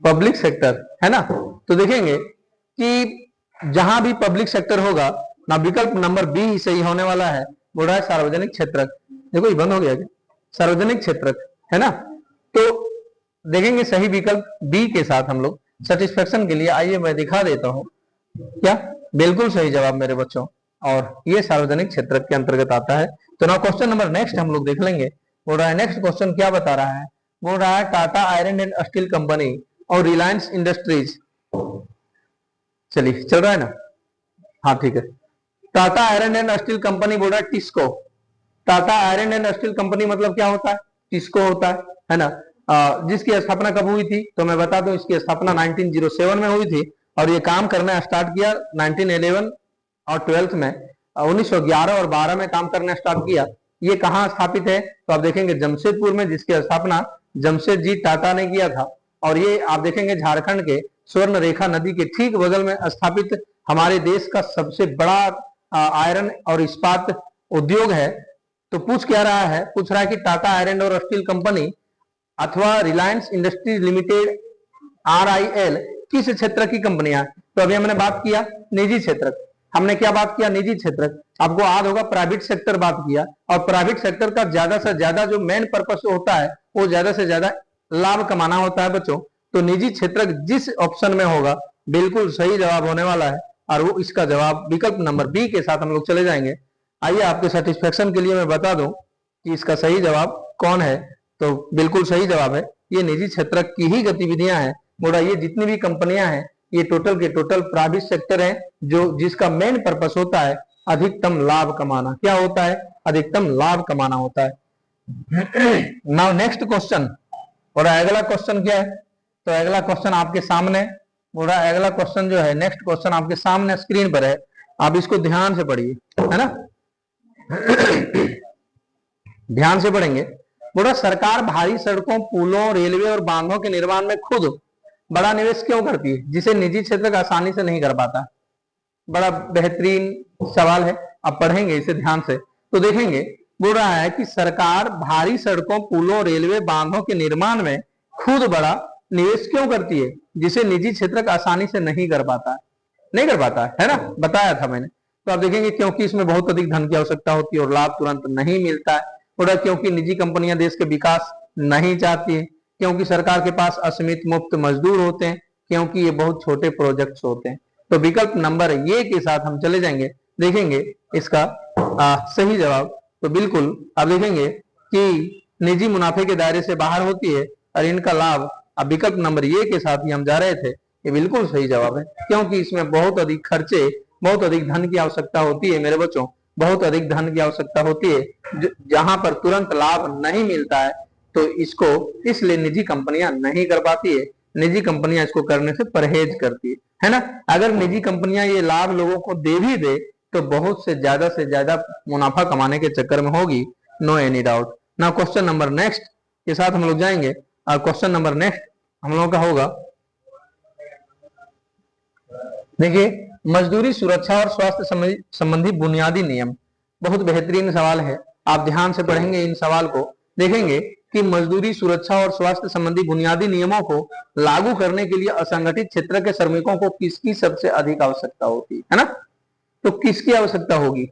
पब्लिक सेक्टर, है ना। तो देखेंगे कि जहां भी पब्लिक सेक्टर होगा ना, विकल्प नंबर बी ही सही होने वाला है। बोल रहा है सार्वजनिक क्षेत्र, देखो ये बंद हो गया क्या? सार्वजनिक क्षेत्र, है ना। तो देखेंगे सही विकल्प बी के साथ हम लोग सेटिस्फेक्शन के लिए। आइए मैं दिखा देता हूं क्या, बिल्कुल सही जवाब मेरे बच्चों, और ये सार्वजनिक क्षेत्र के अंतर्गत आता है। तो ना क्वेश्चन नंबर नेक्स्ट हम लोग देख लेंगे। बोल रहा है नेक्स्ट क्वेश्चन क्या बता रहा है? बोल रहा है Tata iron and steel company और रिलायंस इंडस्ट्रीज, चलिए चल रहा है ना, हाँ ठीक है। Tata iron and steel company बोल रहा है TISCO. Tata iron and steel company मतलब क्या होता है? टिस्को होता है ना। जिसकी स्थापना कब हुई थी? तो मैं बता दूं इसकी स्थापना 1907 में हुई थी। और ये काम करना स्टार्ट किया 1911 और 12th में, 1911 और 12 में काम करना स्टार्ट किया। ये कहाँ स्थापित है तो आप देखेंगे जमशेदपुर में, जिसकी स्थापना जमशेदजी टाटा ने किया था। और ये आप देखेंगे झारखंड के स्वर्ण रेखा नदी के ठीक बगल में स्थापित हमारे देश का सबसे बड़ा आयरन और इस्पात उद्योग है। तो पूछ क्या रहा है, पूछ रहा है कि टाटा आयरन और स्टील कंपनी अथवा रिलायंस इंडस्ट्रीज लिमिटेड RIL किस क्षेत्र की कंपनियां। तो अभी हमने बात किया निजी क्षेत्र, हमने क्या बात किया, निजी क्षेत्र। आपको याद होगा प्राइवेट सेक्टर बात किया, और प्राइवेट सेक्टर का ज्यादा से ज्यादा जो मेन पर्पस होता है वो ज्यादा से ज्यादा लाभ कमाना होता है बच्चों। तो निजी क्षेत्र जिस ऑप्शन में होगा बिल्कुल सही जवाब होने वाला है, और वो इसका जवाब विकल्प नंबर बी के साथ हम लोग चले जाएंगे। आइए आपके सेटिस्फेक्शन के लिए मैं बता दूं कि इसका सही जवाब कौन है। तो बिल्कुल सही जवाब है, ये निजी क्षेत्र की ही गतिविधियां हैं। बोला ये जितनी भी कंपनियां हैं ये टोटल के टोटल प्राइवेट सेक्टर है, जो जिसका मेन पर्पस होता है अधिकतम लाभ कमाना। क्या होता है, अधिकतम लाभ कमाना होता है। नाउ नेक्स्ट क्वेश्चन, और अगला क्वेश्चन क्या है, तो अगला क्वेश्चन आपके सामने, बोला अगला क्वेश्चन जो है, नेक्स्ट क्वेश्चन आपके सामने स्क्रीन पर है, आप इसको ध्यान से पढ़िए, है ना। ध्यान से पढ़ेंगे। बोला सरकार भारी सड़कों, पुलों, रेलवे और बांधों के निर्माण में खुद बड़ा निवेश क्यों करती है, जिसे निजी क्षेत्र का आसानी से नहीं कर पाता। बड़ा बेहतरीन सवाल है, आप पढ़ेंगे इसे ध्यान से तो देखेंगे। बोल रहा है कि सरकार भारी सड़कों, पुलों, रेलवे, बांधों के निर्माण में खुद बड़ा निवेश क्यों करती है, जिसे निजी क्षेत्र का आसानी से नहीं कर पाता, नहीं कर पाता है ना, बताया था मैंने। तो आप देखेंगे क्योंकि इसमें बहुत अधिक धन की आवश्यकता होती है और लाभ तुरंत नहीं मिलता है। बोला क्योंकि निजी कंपनियां देश के विकास नहीं चाहती है, क्योंकि सरकार के पास असीमित मुफ्त मजदूर होते हैं, क्योंकि ये बहुत छोटे प्रोजेक्ट्स होते हैं। तो विकल्प नंबर ये के साथ हम चले जाएंगे, देखेंगे इसका सही जवाब। तो बिल्कुल आप देखेंगे कि निजी मुनाफे के दायरे से बाहर होती है और इनका लाभ, अब विकल्प नंबर ये के साथ ही हम जा रहे थे, ये बिल्कुल सही जवाब है, क्योंकि इसमें बहुत अधिक खर्चे, बहुत अधिक धन की आवश्यकता होती है मेरे बच्चों, बहुत अधिक धन की आवश्यकता होती है जहां पर तुरंत लाभ नहीं मिलता है। तो इसको इसलिए निजी कंपनियां नहीं कर पाती है, निजी कंपनियां इसको करने से परहेज करती है ना। अगर निजी कंपनियां ये लाभ लोगों को दे भी दे तो बहुत से ज्यादा मुनाफा कमाने के चक्कर में होगी, नो एनी डाउट। ना क्वेश्चन नंबर नेक्स्ट के साथ हम लोग जाएंगे, और क्वेश्चन नंबर नेक्स्ट हम लोगों का होगा, देखिए मजदूरी सुरक्षा और स्वास्थ्य संबंधी बुनियादी नियम। बहुत बेहतरीन सवाल है, आप ध्यान से पढ़ेंगे इन सवाल को, देखेंगे कि मजदूरी सुरक्षा और स्वास्थ्य संबंधी बुनियादी नियमों को लागू करने के लिए असंगठित क्षेत्र के श्रमिकों को किसकी सबसे अधिक आवश्यकता होती है ना। तो किसकी आवश्यकता होगी,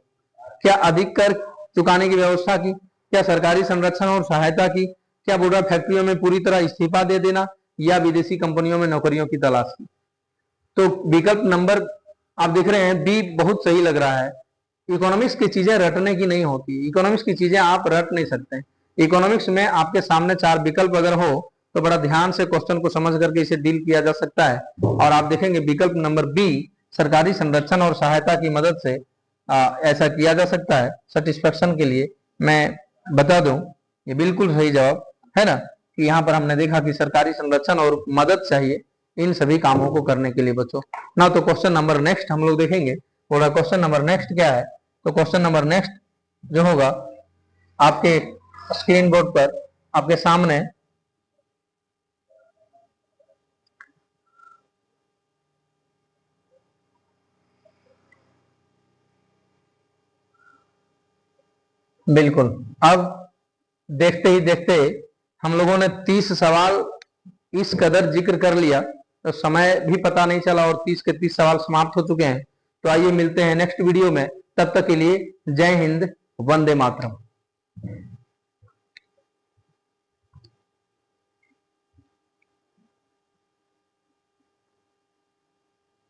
क्या अधिक कर चुकाने की व्यवस्था की, क्या सरकारी संरक्षण और सहायता की, क्या बुरा फैक्ट्रियों में पूरी तरह इस्तीफा दे देना, या विदेशी कंपनियों में नौकरियों की तलाश की। तो विकल्प नंबर आप देख रहे हैं बी बहुत सही लग रहा है। इकोनॉमिक्स की चीजें रटने की नहीं होती, इकोनॉमिक्स की चीजें आप रट नहीं सकते। इकोनॉमिक्स में आपके सामने 4 विकल्प अगर हो तो बड़ा ध्यान से क्वेश्चन को समझ करके इसे डील किया जा सकता है। और आप देखेंगे विकल्प नंबर बी सरकारी संरक्षण और सहायता की मदद से ऐसा किया जा सकता है। सेटिस्फेक्शन के लिए मैं बता दूं ये बिल्कुल सही जवाब है ना, कि यहाँ पर हमने देखा कि सरकारी संरक्षण और मदद चाहिए इन सभी कामों को करने के लिए बच्चों ना। तो क्वेश्चन नंबर नेक्स्ट हम लोग देखेंगे, थोड़ा क्वेश्चन नंबर नेक्स्ट क्या है। तो क्वेश्चन नंबर नेक्स्ट जो होगा आपके स्क्रीन बोर्ड पर आपके सामने, बिल्कुल अब देखते ही देखते हम लोगों ने 30 सवाल इस कदर जिक्र कर लिया तो समय भी पता नहीं चला और 30 के 30 सवाल समाप्त हो चुके हैं। तो आइए मिलते हैं नेक्स्ट वीडियो में, तब तक के लिए जय हिंद, वंदे मातरम।